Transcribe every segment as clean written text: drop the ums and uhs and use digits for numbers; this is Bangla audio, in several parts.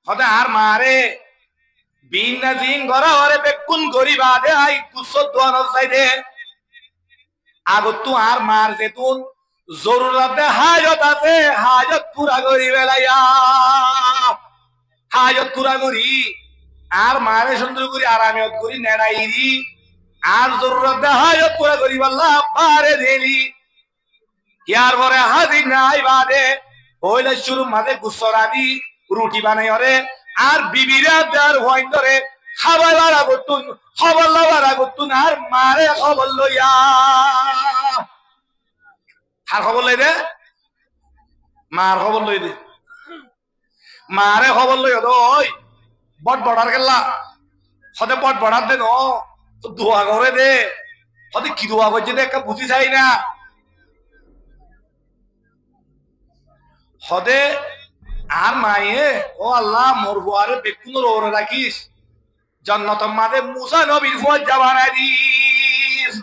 হতে আর মারে বিন জিন গরা হরে বেকুন গরিবা দে আই কুসত দোয়ানো চাইদে আগত তু আর মার যে তু জরুরত হাজত আছে হাজত পুরা করি বেলাইয়া হাজত পুরা করি আর মারে সুন্দর করি আরামিয়ত করি নেড়াইরি আর জরুরত হাজত পুরা করি বললা পারে দেলি ইয়ার পরে হাজির নাই বাদে হইলে শুরু মাঝে গুসরাদি রুটি বানাই হরে আর বিবিরা দেওয়ার হইন ধরে খাবার বাড়া করতুন খবর বাড়া করতুন আর মারে খবর লইয়া আর খবর লই দে মার খবর লই দে মারে খবর লই ওই বট বড়ার গেলা সদে বট বড়ার দে ন দোয়া করে দে সদে কি দোয়া করছে দে বুঝি চাই না সদে আর মায়ে ও আল্লাহ মোর বুয়ারে বেকুনোর ওরে রাখিস জান্নাত মাদে মুসা নবীর ফুয়াজ জাবানা দিস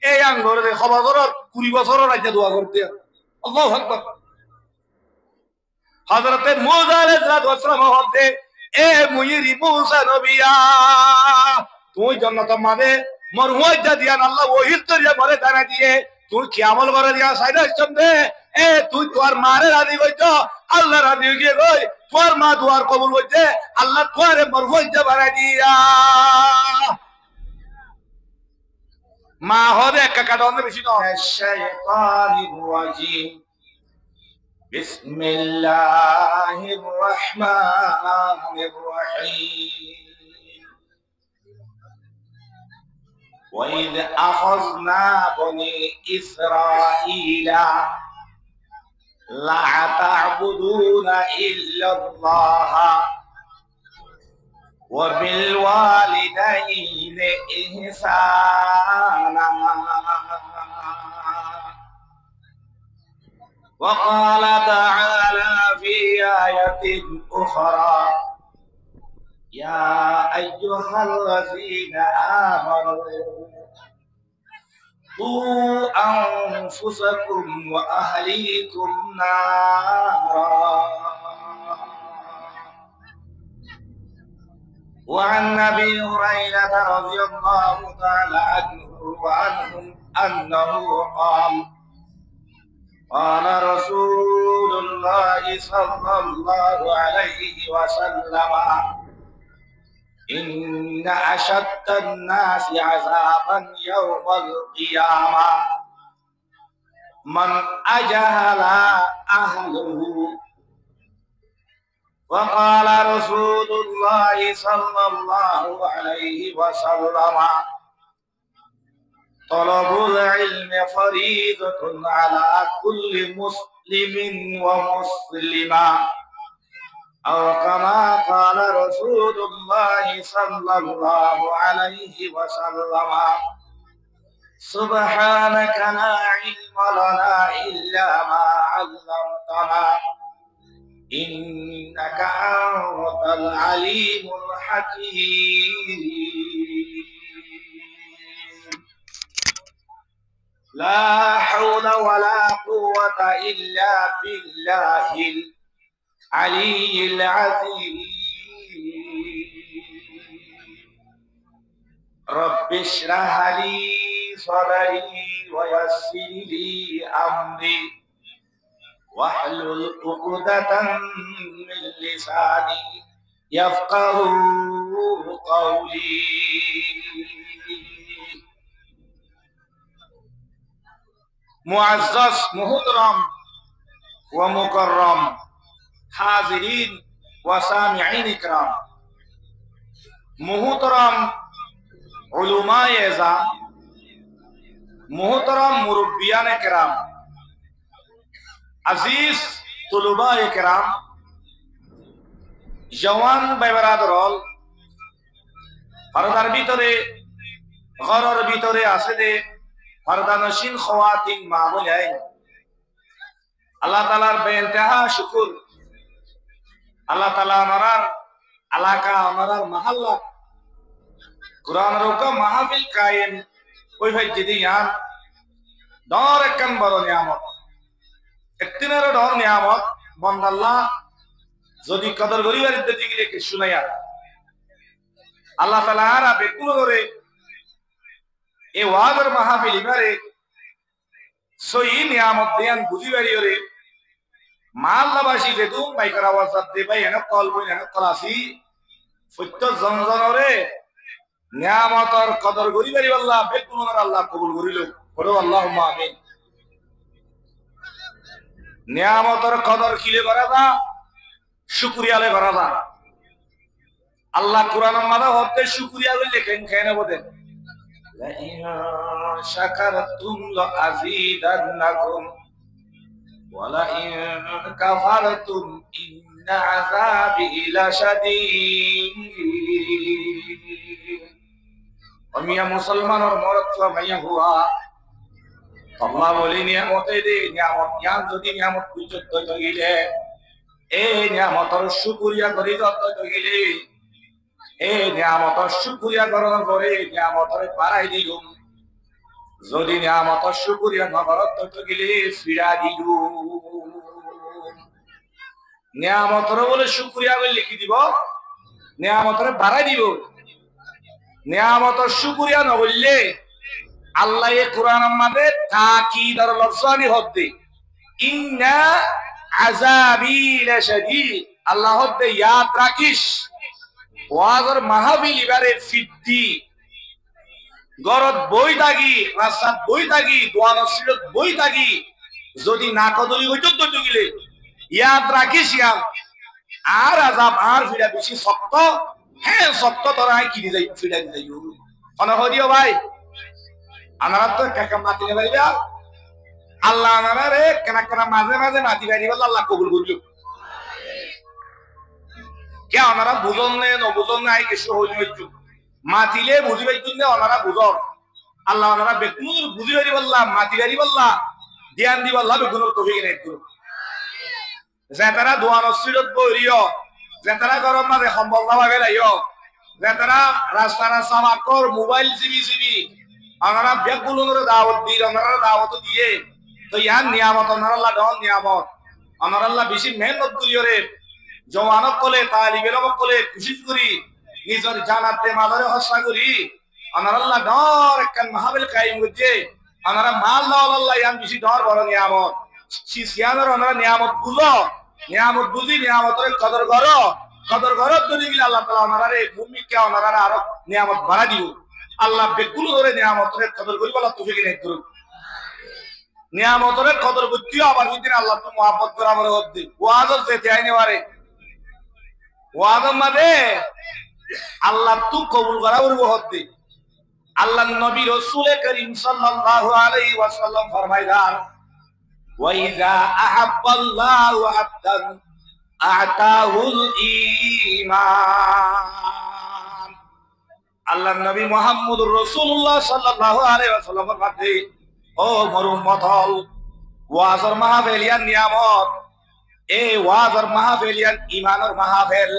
এই আঙ্গরে দে খবর কর 20 বছর রাজ্য দোয়া করতে আল্লাহু আকবার হযরতে মুসা আলাইহিস সালাম হতে এ মুইরি মুসা নবিয়া তুই জান্নাত মাদে মোর ফুয়াজ দিয়া আল্লাহ ওহিল তরিয়া মরে দানা দিয়ে তুই কি আমল করে দিয়া সাইদা চন্দে এ তুই তোর মারে রাজি কইছ আল্লাহ রাজি হয়ে গই তোর মা দুয়ার কবুল হইছে আল্লাহ তোরে মরফুজ বানাই দিয়া মা হদে কাকা দন বেশি ন শাইতানির রাজিম বিসমিল্লাহির রহমানির রহিম وإذ أخذنا بني إسرائيل لا تعبدون إلا الله وبالوالدين إحسانا وقال تعالى في آية أخرى يا أيها الذين آمنوا قوا أنفسكم وأهليكم نارا وعن أبي هريرة رضي الله تعالى عنه وعنهم أنه قال قال رسول الله صلى الله عليه وسلم إن أشد الناس عذابا يوم القيامة من أجهل أهله وقال رسول الله صلى الله عليه وسلم طلب العلم فريضة على كل مسلم ومسلمة أو كما قال رسول الله صلى الله عليه وسلم سبحانك لا علم لنا إلا ما علمتنا إنك أنت العليم الحكيم لا حول ولا قوة إلا بالله العلي العظيم رب اشرح لي صدري ويسر لي أمري واحلل عقدة من لساني يفقه قولي معزز محترم ومكرم حاضرين وسامعين کرام محترم علماء اعظام محترم مربیان کرام عزیز طلباء کرام জওয়ান ভাই ব্রাদারল পর্দার ভিতরে ঘরের ভিতরে আছে দে পর্দানশীন খাওয়াতিন মা বোলাই আল্লাহ তাআলার বেইনতাহা শুকর আল্লাহ তাআলা আমাদের এলাকা আমাদের মহল্লা কুরআনের কা মাহফিল কায়েম ওই ভাই যদি ইয়ান দর একখান বড় নিয়ামত একদিনের ডর নিয়ামত বন্দাল্লাহ যদি কদর গরিবের দিকে গেলে কে শুনাইয়া আল্লাহ তাআলা আর বেকুল করে এই ওয়াজের মাহফিল ইবারে সহি নিয়ামত দেন বুঝি বাড়িরে মাল্লাবাসী যেতুম বাইকার আওয়াজ দে ভাই এনে কল বই এনে কলাসি সত্য জনজনরে নিয়ামতর কদর গরিবের আল্লাহ বেকুল করে আল্লাহ কবুল করিল বড় আল্লাহুম্মা আমিন। নিয়ামতর কদর কিলে করা দা শুকরিয়ালে করা দা আল্লাহ কোরআনের মাঝে হতে শুকরিয়া বলে কেন কেন বলেন লা ইন শাকারতুম লা আযীদান্নাকুম ওয়া লা ইন কাফারতুম ইন্না আযাবি লাশাদীদ। আমিয়া মুসলমানের মরদ তো মাইয়া হুয়া আল্লাহ বলি নিয়ামতে দে নিয়ামত জ্ঞান যদি নিয়ামত বুঝত তো গিলে এই নিয়ামতর শুকরিয়া করি যত গিলে এই নিয়ামতর শুকরিয়া করার পরে নিয়ামতর পারাই দিলুম যদি নিয়ামতর শুকরিয়া নগরত তো গিলে ফিরা দিলুম নিয়ামতর বলে শুকরিয়া বলে লিখি দিব নিয়ামতর বাড়াই দিব নিয়ামতর শুকরিয়া না বললে আল্লাহ এ কোরআনের মধ্যে তাকিদের লফজানি হদ্দে ইন্না আযাবি লাশাদীদ আল্লাহ হদ্দে ইয়াদ রাখিস ওয়াজর মাহফিল ইবারে ফিদ্দি গরত বই থাকি রাস্তাত বই থাকি দোয়ান সিরত বই থাকি যদি না কদরি হইতো তো গিলে ইয়াদ রাখিস ইয়াম আর আযাব আর ফিরা বেশি শক্ত হ্যাঁ শক্ত তোরা কি যাই ফিরা যাইও কোন হদিও ভাই আনারা তো কাকা মাতি নেবাইবা আল্লাহ আনারা রে কেনা কেনা মাঝে মাঝে মাতি বাড়ি বলে আল্লাহ কবুল করল কে আনারা বুঝন নে নবুঝন নাই কিছু হইতো মাতিলে বুঝিবাই না আনারা বুঝন আল্লাহ আনারা বেকুল বুঝি বাড়ি বললা মাতি বাড়ি বললা ধ্যান দি বললা বেকুনোর তৌফিক নাই করো যে তারা দোয়ান সিরত বইরিও যে তারা গরম মাঝে সম্বল দাবা গেলাইও যে তারা রাস্তা রাস্তা মাকর মোবাইল সিবি আনারা বেকুলোর দাওয়াত দি আনারা দাওয়াত দিয়ে তো ইয়ার নিয়ামত আনারা ডন নিয়ামত আনারা বেশি মেহনত করিওরে জওয়ানক কলে তালিবের কলে খুশি করি নিজের জানাতে মাদারে হসা করি আনারা ডর একখান মাহফিল কায়েম করছে আনারা মাল দাও আল্লাহ ইয়ান বেশি ডর বড় নিয়ামত সিয়ানোর আনারা নিয়ামত বুঝো নিয়ামত বুঝি নিয়ামতের কদর করো যদি গেলে আল্লাহ তাআলা আনারা ভূমিকে আনারা আরো নিয়ামত বাড়া দিও আল্লাহ বেকুল করে নিয়ামতের কদর করি বলা তৌফিক নাই করুক নিয়ামতের কদর করতে আবার যদি আল্লাহ তো মহব্বত করে আমার হদ্দি ওয়াজত যেতে আইনে পারে ওয়াজত মানে আল্লাহ তু কবুল করা করব হদ্দি আল্লাহ নবী রাসূল করিম সাল্লাল্লাহু আলাইহি ওয়াসাল্লাম ফরমাইলেন ওয়া ইযা আহাব্বাল্লাহু আবদান আতাহুল ঈমান আল্লাহ নবী মুহাম্মদুর রাসূলুল্লাহ সাল্লাল্লাহু আলাইহি ওয়াসাল্লামের কাছে ও মোর উম্মত হল ওয়াজর মাহফিলিয়ান নিয়ামত এই ওয়াজর মাহফিলিয়ান ঈমানের মাহফিল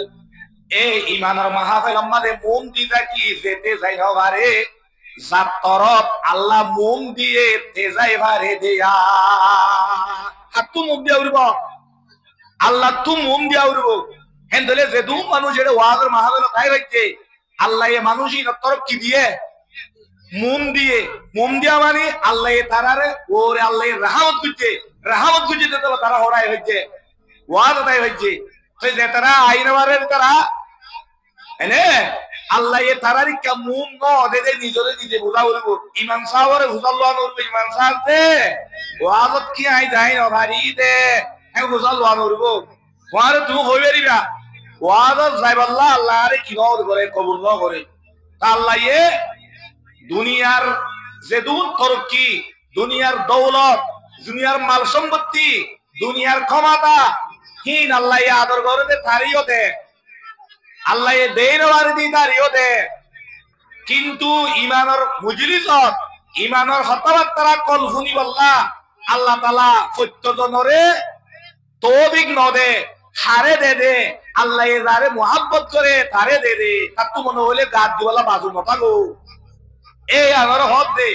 এই ঈমানের মাহফিল আমাদের মন দিয়ে কি যেতে যাই না পারে যার তরফ আল্লাহ মন দিয়ে তেজাই পারে দেয়া হাত তো মুখ দিয়ে উড়ব আল্লাহ তো মন দিয়ে উড়ব হেন্দলে যে দু মানুষ এটা ওয়াজর মাহফিল তাই হইছে আল্লাহ এ মানুষই তরফ কি দিয়ে মন দিয়া মানে আল্লাহ তারারে ওরে আল্লাহ রাহমত খুঁজছে তো তারা হরাই হইছে ওয়াজ তাই হইছে তো যে তারা আইনবারের তারা এনে আল্লাহ এ তারারি কামুন ন দে নিজে বুঝা বলবো ইমাম সাহেবের বুঝাল্লাহ নরবে ইমাম সাহেবতে ওয়াজত কি আই যাই না ভারি দে হ্যাঁ বুঝাল্লাহ নরবো ওয়ারে তুমি হইবে রিবা ওয়াজত যাইবাল্লাহ আল্লাহ আরে কি নর করে কবুল ন করে তা আল্লাহ এ দুনিয়ার যে দুন তরক্কি দুনিয়ার দৌলত দুনিয়ার মাল সম্পত্তি দুনিয়ার ক্ষমতা হিন আল্লাহ আদর করে তারিও দে আল্লাহ দেনবার দি তারিও দে কিন্তু ইমানের মুজলিসত ইমানের হতাবার্তারা কল শুনি বললা আল্লাহ তাআলা সত্যজনরে তৌফিক ন দে হারে দে আল্লাহ যারে মুহাব্বত করে তারে দে তার তো মনে হইলে গাদ দিওয়ালা বাজু মতা গো এই আমার হদ্দে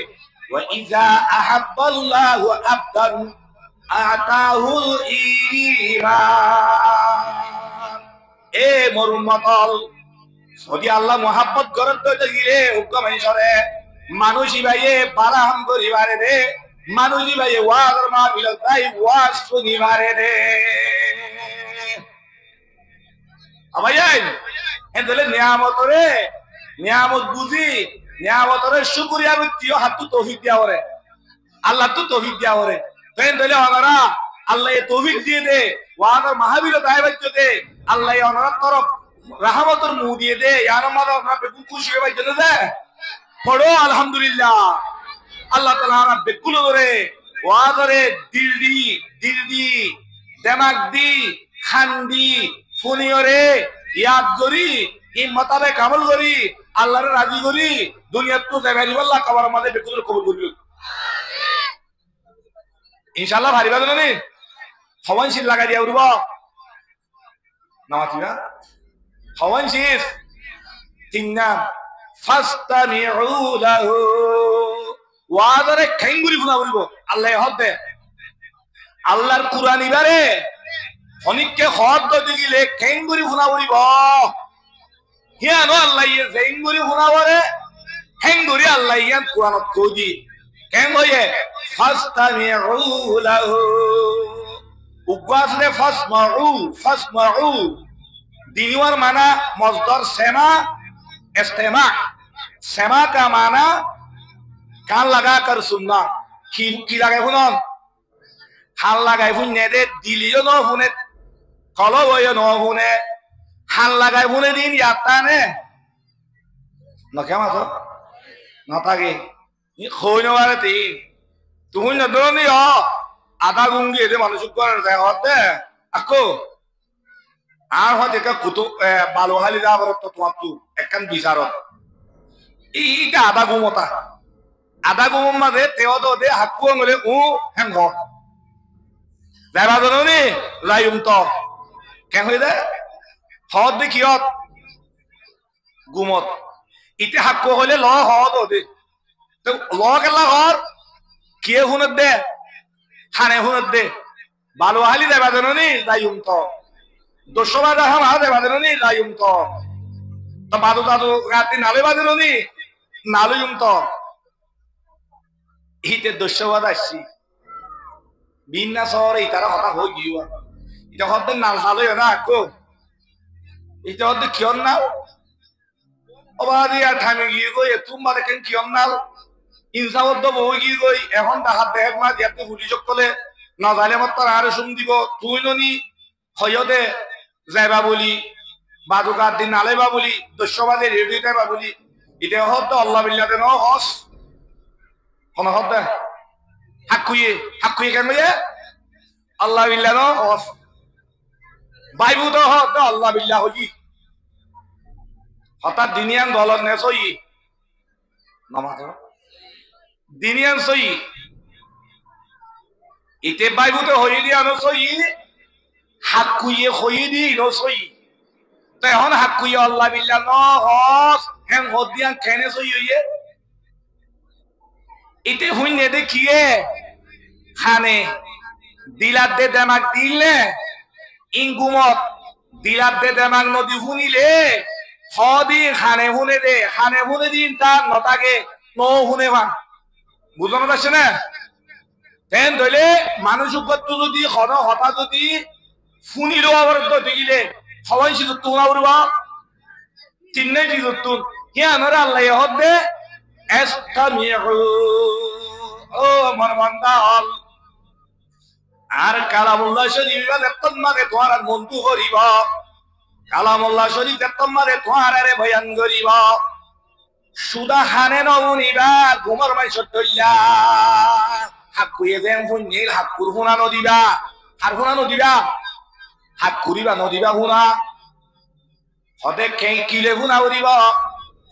ওয়া ইযা আহাব্বাল্লাহু আবদান আতাহুল ঈমান এ মরুম মতল যদি আল্লাহ মোহাব্বত করেন তো গিলে হুকুম হিসরে মানুষই ভাইয়ে বারাহাম করিবারে দে মানুষই ভাইয়ে ওয়াজর মাহফিল তাই ওয়াজ শুনিবারে দে আমায়াই এদলে নিয়ামতরে নিয়ামত বুঝি নিয়ামতরে শুকরিয়া করতিও হাতু তৌফিক দিয়া ওরে আল্লাহ তো তৌফিক দিয়া ওরে তেন দলে ওনারা আল্লাহ এই তৌফিক দিয়ে দে ওয়াজর মাহফিল তাই বাচ্চা দে আল্লাহ ওনার তরফ রাহমতের মুহ দিয়ে দে ইয়ার মাদা আপনার বেকুল খুশি হয়ে বাইতে দে পড়ো আলহামদুলিল্লাহ আল্লাহ তাআলা আমরা বেকুল করে ওয়াজরে দিলদি দিমাগ দি খান্দি ফুনিয়রে ইয়াদ করি এই মোতাবেক আমল করি আল্লাহর রাজি করি দুনিয়াত তো যাবেনি আল্লাহ কবর মাঝে বেকুল কবুল করবে ইনশাআল্লাহ ভারি বাজনা নি হওয়ানশীল লাগাই দিয়া উড়ব নামাতিনা হওয়ানশীল তিন নাম ফাস্তামিউ লাহু ওয়াদারে খেঙ্গুরি ফুনা উড়ব আল্লাহ হদে আল্লাহর কুরআন ইবারে ফনিককে হদ দিলে খেঙ্গুরি ফুনা উড়ব হিয়ানো আল্লাহ ইয়ে খেঙ্গুরি ফুনা বরে হেঙ্গুরি আল্লাহ ইয়ান কুরআনত কইদি কেন হয়ে ফাস্তামিউ লাহু উগাসরে ফাসমাউ দিনিওয়ার মানা মজদর সেমা इस्तेमा सेमा का माना कान लगा कर सुनना की लगे फुनन हाल लगाय फुने दे दिलियो न फुने कलो वयो न फुने हाल लगाय फुने दिन याता ने न क्या मातो न तागे 이 खोने वाले ती तुम न दोनी हो आधा गुंगी दे मानुष को रहे होते अको আর হয় দেখা কুতু বালুহালি যাবার তো তোমার তু একখান বিচারত এইটা আধা গুমর মাঝে তেও তো দে হাক্কু আঙুলে হেঙ্গ যাইবা জানি যাইম তো কেন হই দে হদ দে কিয়ত গুমত ইতে হাক্কু হইলে ল হদ দে তো ল কেলা হর কিয়ে হুনত দে খানে হুনত দে বালুহালি যাইবা জানি যাইম তো দোষবাদা হাম হাতে বাদেরনি লায়ুম তো বাদু দাদু রাতে নালে বাদেরনি নালুম তো ইতে দোষবাদ আসছি বিন্না শহরে তারা হতা হই গিয়া এটা হতে নাল হালে না কো এটা হতে কিয়ন নাও অবাদি আর থামে গিয়ে গই তুমি দেখেন কিয়ন নাল ইনসাবদ্ধ বই গিয়ে গই এখন ডাহাত দেখ মা যেতে হুলিচক কলে না জালে মত আর শুন দিব তুই ননি হয়দে যাইবা বলি বাদুকার দিন নালেবা বলি দস্যবাদে রেডিও যাইবা বলি এটা হতো আল্লাহ বিল্লাতে ন হস কোন হতে হাকুয়ে কেন আল্লাহ বিল্লাহ ন হস বাইবু তো হতো আল্লাহ বিল্লাহ হই হঠাৎ দিনিয়ান দলন নে সই নামাজ দিনিয়ান সই ইতে বাইবু তো হই দিয়া ন সই হাকুয়ে হই দি নসই তো এখন হাকুয়ে আল্লাহ বিল্লাহ ন হস হেন হদিয়ান কেনে সই হইয়ে ইতে হুই নে দেখিয়ে খানে দিলাত দে দেমাক দিলে ইঙ্গুমত দিলাত দে দেমাক নদী শুনিলে হদি খানে হুনে দিন তার নতাকে ন হুনে ভান বুঝানো যাচ্ছে না তেন ধরলে মানুষ উপরতো যদি হন হতা যদি ফুনিলো আবার তো দেখিলে সবাই সিদ্ধ তোলা উড়বা চিন্নাই সিদ্ধ হে আনারা আল্লাহ হদে এস্তামিউ ও আমার বান্দা আর কালামুল্লাহ শরীফ এতন মারে তোমার বন্ধু করিব কালামুল্লাহ শরীফ এতন মারে তোমার আরে বয়ান করিব সুদা হানে নবনিবা ঘুমর মাই সত্যইলা হাকুয়ে দেন ফুনিল হাকুর হুনা নদিবা আর হুনা নদিবা হাত করিবা নদিবা হুনা হতে কিলে হুনা উড়িব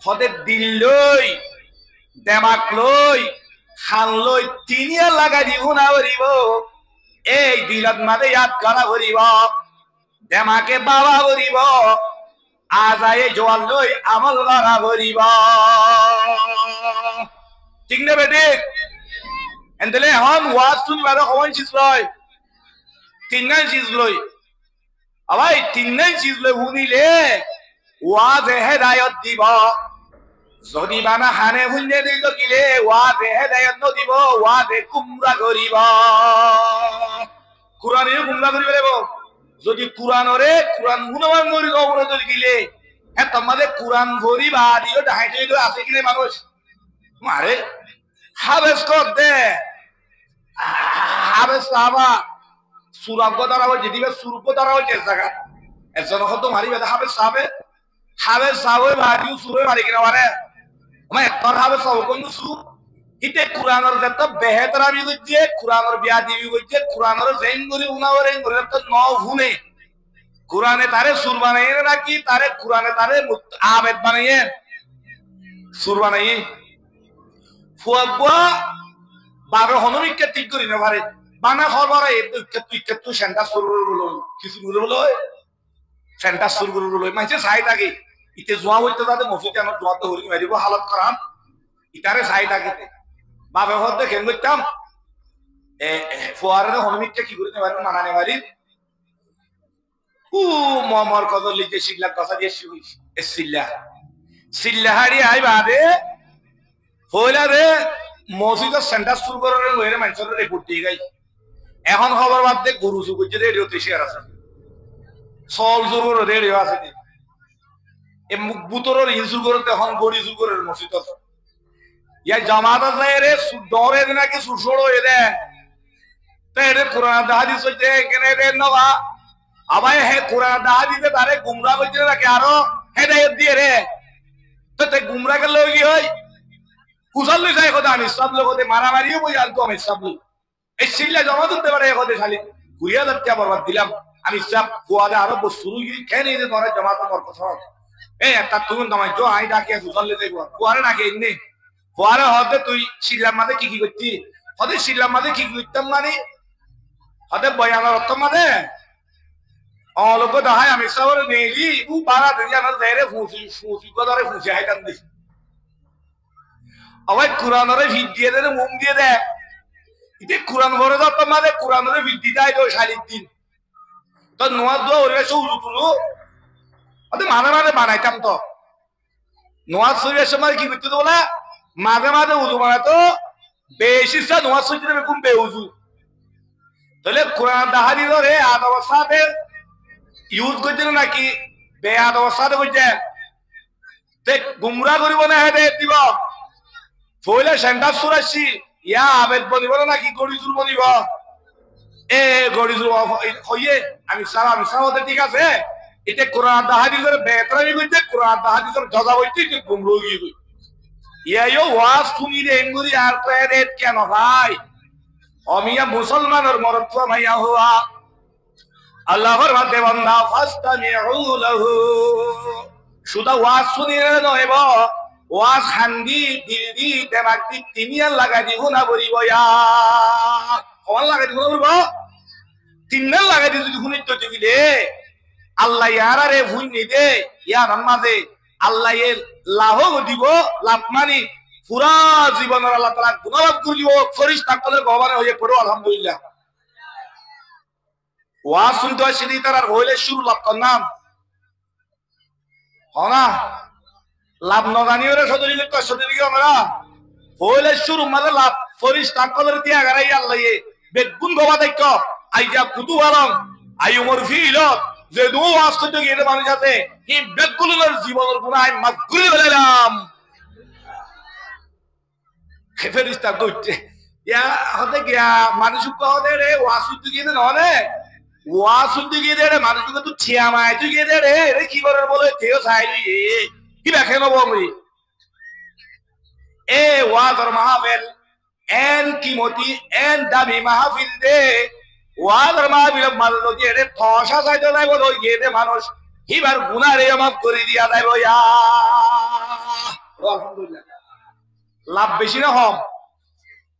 হতে দিল লই দেমাক লই খান লই তিনিয়া লাগাই দি হুনা উড়িব এই দিলত মাদে ইয়াদ করা উড়িব দেমাকে বাবা উড়িব আজায়ে জোয়াল লই আমল করা উড়িব ঠিক না বেটি এন্ডলে হন ওয়াজ শুনবার হওয়ান চিজ লই তিন না চিজ লই আবাই তিন নাই চিজ লই শুনিলে ওয়াজে হেদায়ত দিব যদি বানা হানে শুনে দিল গিলে ওয়াজে হেদায়ত নদিব ওয়াজে কুমরা করিব কোরআনের কুমরা করিব লাগিব যদি কোরআনরে কোরআন গুণমান করি অবরোধ গিলে হ্যাঁ তোমাদের কোরআন ভরি বা দিও ডাহাইতে আছে কিনে মানুষ মারে হাবেস কর দে হাবেস সাহাবা সুরাব দ্বারা যদি সুরূপ দ্বারা হয়েছে জায়গা একজন হতো মারিবে হাবেস সাহাবে ভারিও সুরে মারি কিনা মারে আমার একবার হাবেস সাহাব কোন সু ইতে কোরআনের যত বেহতর আমি কইছে কোরআনের বিয়া দিবি কইছে কোরআনের জেন করি উনাওরে তো ন হুনে কোরআনে তারে সুর বানাইয়ে নাকি তারে কোরআনে তারে আবেদ বানাইয়ে সুর বানাইয়ে ফুয়াবুয়া বারো হনমিককে ঠিক করি না পারে বানা খবর তুই সেন্টার সুর বলো কিছু বলো সেন্টার সুর বলো মাইছে চাই থাকে ইতে জোয়া হইতে যাতে মসজিদে আমার জোয়াতে হরি মারিব হালত করাম ইতারে চাই থাকে বাবে হত দেখেন করতাম ফুয়ারে হনমিককে কি করিতে পারবে মানানে মারি মমর কদর লিখে শিল্লা কথা দিয়ে সিল্লাহারি আই বাদে হইলা রে মসজিদের সেন্টার শুরু করার লইরে মানুষের রিপোর্ট দিয়ে গাই এখন খবর বাদ দে গরু চুর করছে রেডিওতে শেয়ার আছে চল চুর করে রেডিও আছে এ মুখ বুতরের ইনসুর করতে এখন গড়ি চুর করে মসজিদ ইয়া জামাত আছে রে ডরে নাকি সুসড় হয়ে দে তে রে কোরআন হাদিস হইছে কেনে রে নবা আবাই হে কোরআন হাদিসে তারে গুমরা কইছে নাকি আরো হেদায়েত দিয়ে রে তো তে গুমরা কে লগি হই কুশল লই যায় কথা আমি সব লোকতে মারামারিও বই আলতো আমি সব লোক এই সিল্লা জমা দিতে পারে কথা খালি 2000 টাকা বরবাদ দিলাম আমি সব ফুয়াদে আরো শুরু গিরি কেন এই ধরে জমা তোমার কথা এই একটা তুমি তোমায় জো আই ডাকে কুশল লই যাইবো ফুয়ারে ডাকে ইন্নে ফুয়ারে হতে তুই সিল্লার মাঝে কি করতি হতে সিল্লার মাঝে কি করতাম মানে হতে বয়ানের অর্থ মানে অলোক দাহাই আমি সবরে নেলি উ বারা দিয়া না দেরে ফুসি করে ফুসি হাইতাম দিস আবার কোরআনরে ভিড দিয়ে দে মুম দিয়ে দে ইতে কোরআন ভরে দাও তোমাদের কোরআনরে ভিড দিয়ে দাও শালির দিন তো নোয়া দোয়া ওরে সৌজু তুলো আরে মাঝে বানাইতাম তো নোয়া শরীরের সময় কি করতে বলা মাঝে উজু বানাতো বেশি সা নোয়া শরীরে বেকুম বেউজু তাহলে কোরআন দাহারি ধরে আদ অবস্থাতে ইউজ করছিল নাকি বেআদ অবস্থাতে করছে তে গুমরা করিব না হেদায়েত দিব ফইলে সেন্টার সুরাসি ইয়া আবেদ বনিব নাকি গড়ি জুর বনিব এ গড়ি জুর হইয়ে আমি সারাতে ঠিক আছে এটা কোরআন হাদিসের বেতরামি কইতে কোরআন হাদিসের গজা হইতে যে গুমরা হই গই ইয়ায়ো ওয়াজ তুমি রে এঙ্গুরি আর প্রেরেত কেন ভাই অমিয়া মুসলমানের মরত্ব মাইয়া হওয়া আল্লাহর মাঝে বান্দা ফাস্তামিউ লাহু শুধু ওয়াজ শুনিলে নয়ব ওয়াজ খান্দি দিদি দেমাগটি তিনিয়ান লাগাই দিব না বলিব ইয়া কমান লাগাই দিব না বলিব তিনজন লাগাই দি যদি শুনিত দিলে আল্লাহ ইয়ারে ভুল নিদে ইয়ার মাঝে আল্লাহ এর লাভ দিব লাভ মানি পুরা জীবনের আল্লাহ তাআলা গুণাবাদ করে দিব ফেরেশতা কলের ভগবান হয়ে পড়ো আলহামদুলিল্লাহ ওয়াজ শুনতে হয় সেদিন তার হইলে শুরু লাভ কর নাম হনা লাভ নজানিও রে সদরিলে কষ্টদিকে আমরা হইলে শুরু মানে লাভ ফেরেশতা কলের দিয়া গারাই আল্লাহ এ বেগুন গবা দেখ আইয়া কুতুহালম আইউমর ফিলত যে দু ওয়াজ করতে গিয়ে মানুষ আছে এই বেগুনের জীবনের গুনাহ আমি মাফ করে দিলাম ফেরেশতা কইতে ইয়া হতে গিয়া মানুষ কহলে রে ওয়াজ করতে গিয়ে নলে ওয়াজ শুনতে গিয়ে দে রে মানুষকে তুই ছিয়া মায় তুই গিয়ে দে রে রে কি করে বলে কেউ চাইলি কি দেখে নেবো আমি এ ওয়াজর মাহফিল এন কিমতি এন দামি মাহফিল দে ওয়াজর মাহফিল মারল দিয়ে রে ফসা চাইতে যাইব ওই গিয়ে দে মানুষ হিবার গুনাহ রে মাফ করে দিয়া যাইব ইয়া আলহামদুলিল্লাহ লাভ বেশি না কম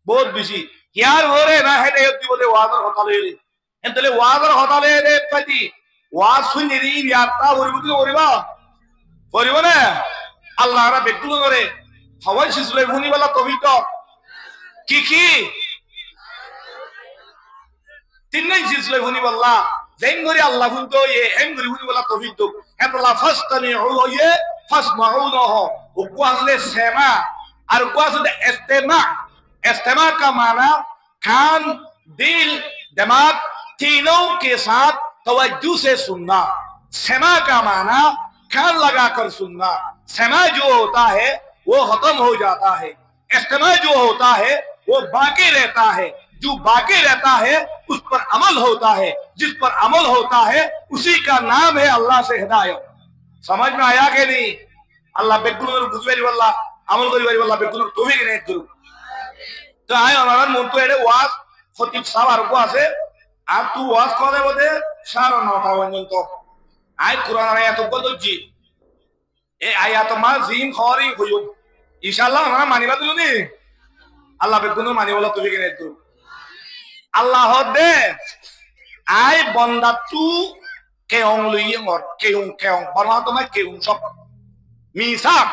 বহুত বেশি ইয়ার ঘরে না হেঁটে দিব দে ওয়াজর কথা লইলে এন্তলে ওয়াজর হতালে রে পাতি ওয়াজ শুনি রি ইয়াতা হরিবুতি করিবা করিব না আল্লাহরা বেকুল করে সবাই শিশুলে ভুনিবালা তৌফিক কি তিন নাই শিশুলে ভুনিবাল্লাহ জেঙ্গরি আল্লাহ হুদো এ এঙ্গরি হুদি বলা তৌফিক দো হেতলা ফাসতামিউ ইয়ে ফাসমাউনহ উকু আসলে সেমা আর উকু আসলে ইস্তেমা इस्तेमा का माना कान दिल दिमाग तीनों के साथ तवज्जो से सुनना सेमा का माना कान लगाकर सुनना सेमा जो होता है वो खत्म हो जाता है इस्तेमा जो होता है वो बाकी रहता है जो बाकी रहता है उस पर अमल होता है जिस पर अमल होता है उसी का नाम है अल्लाह से हिदायत समझ में आया कि नहीं अल्लाह बेकुन बुझवेरी वल्लाह अमल करी वल्लाह बेकुन तौफीक ने करू तो आए हमारा मन तो एडे वाज खतीब साहब আর কো আছে আর তুই ওয়াজ করে বদে 9:30 পর্যন্ত আই কুরআন আয়াত বলছি এই আয়াত মা জিম খরি হইও ইনশাআল্লাহ আমরা মানিবা দিলনি আল্লাহ বেকুন মানিবলা তুই কিনে তো আল্লাহ দে আই বন্দা তু কেউং লইয়ে মর কেউং বনা তোমায় কেউং সব মিসাক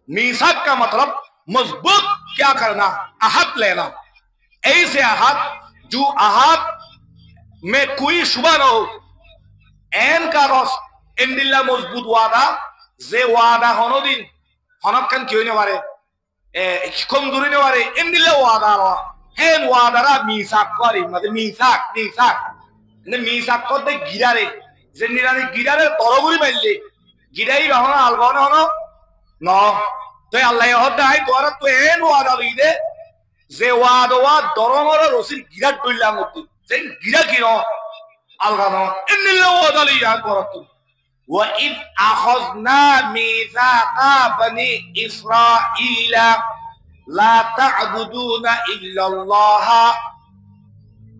मिसाक का मतलब मजबूत क्या करना आहत लेना ऐसे आहत जो आहत में कोई शुबा न हो एन का रस इंदिल्ला मजबूत वादा जे वादा होनो दिन होनक kan क्यों ने वारे कम दूरी ने वारे इंदिल्ला वादा रो हेन वादा रा मिसाक करी मतलब मिसाक ने मिसाक को दे गिरारे जे निराने गिरारे तोरगुरी मारले गिराई होनो आलगोने होनो न तो अल्लाह होता है तोरा तो एन वादा लिदे जे वादवा दरमर रसिल गिरा डुल्ला मत जे गिरा किनो अलगानो इन्निल्ला वादा लिया तोरा व इन अखذنا ميثاق بني اسرائيل لا تعبدون الا الله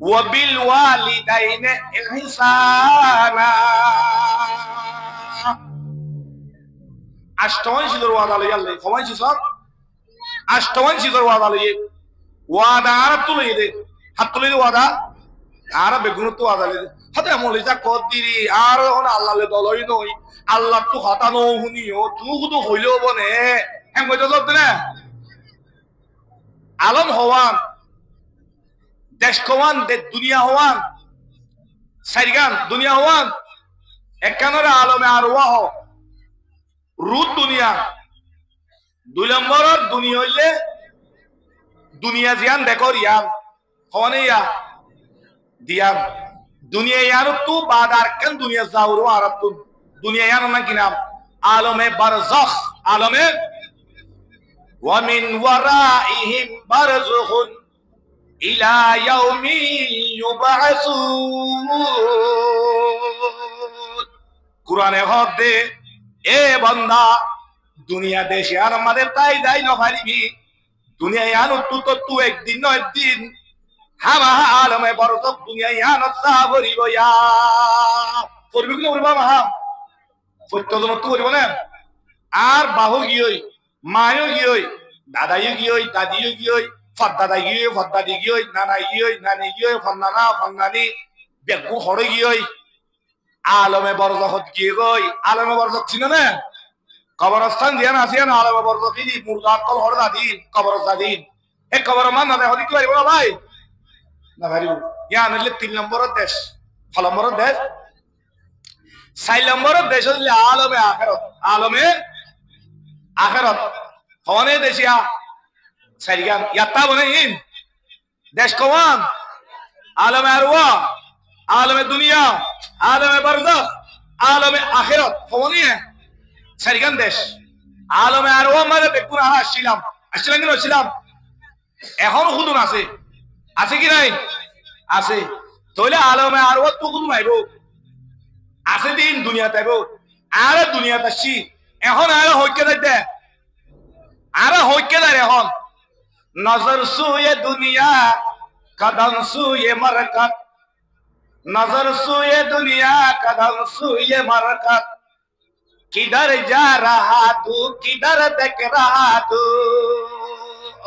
وبالوالدين احسانا अष्टवन शिदर वादा ले अल्लाह खवाई शिसर अष्टवन शिदर वादा ले वादा आरब तो ले दे हाथ तो ले वादा आरब बेगुन तो वादा ले हते मोले जा कोदिरी आर होन अल्लाह ले दलई नई अल्लाह तो हता नो हुनी हो तू खुद होइलो बने हम कइतो जब ने आलम हवान देश कवान दे दुनिया हवान सारिगान दुनिया हवान एकानरा आलमे आरवा हो रूद दुनिया दुई नम्बर दुनिया हইলে दुनिया जियान देखो यान कौने या दियान दुनिया यान तू बादार कन दुनिया जाऊर आरब तू दुनिया यान ना की नाम आलमे बरज़ख आलमे व मिन वराइहिम बरज़खुन इला यौमी युबअसून कुराने हद दे ए बंदा दुनिया देश यार हमारे ताई जाई न पारिबी दुनिया यान तू एक दिन न एक दिन हम आलम में बरसक दुनिया यान साबरिबो या করবি কি করবা মা সত্যজন তো করব না আর বাহু গিয়ই মায়ও গিয়ই দাদাইও গিয়ই দাদিও গিয়ই ফদাদা গিয়ই ফদাদি গিয়ই নানা গিয়ই নানি গিয়ই ফন্নানা ফন্নানি বেগু হড় গিয়ই आलमे बरज़ख गई गई आलमे बरज़ख चिनो ना कब्रस्तान दिया ना आसिया ना आलमे बरज़ख की मुर्गा कल हर दादीन कब्रस्तादीन एक कब्र मान ना होदी की बारी बोला भाई ना भाई यहाँ नले 3 नंबर देश 6 नंबर देश 6 नंबर देश ले आलमे आखिरत होने देशिया सरियान यात्रा बने इन देश कौन आलमे अरवा आलमे दुनिया आलम बरज़ख आलम आखिरत कौनी है सरिगन देश आलम आरवा मारे बेकुन आहा আসছিলাম কি আসছিলাম এখন হুদুন আছে কি নাই আছে তাহলে আলম আরওয়া তো হুদুন আইবো আছে দিন দুনিয়াতে আইবো আর দুনিয়াতে আসি এখন আর হইকে যাইতে আর হইকে যায় এখন নজর সুয়ে দুনিয়া কদম সুয়ে মরকত नजर सुए दुनिया कदम सुए मरकत किधर जा रहा तू किधर देख रहा तू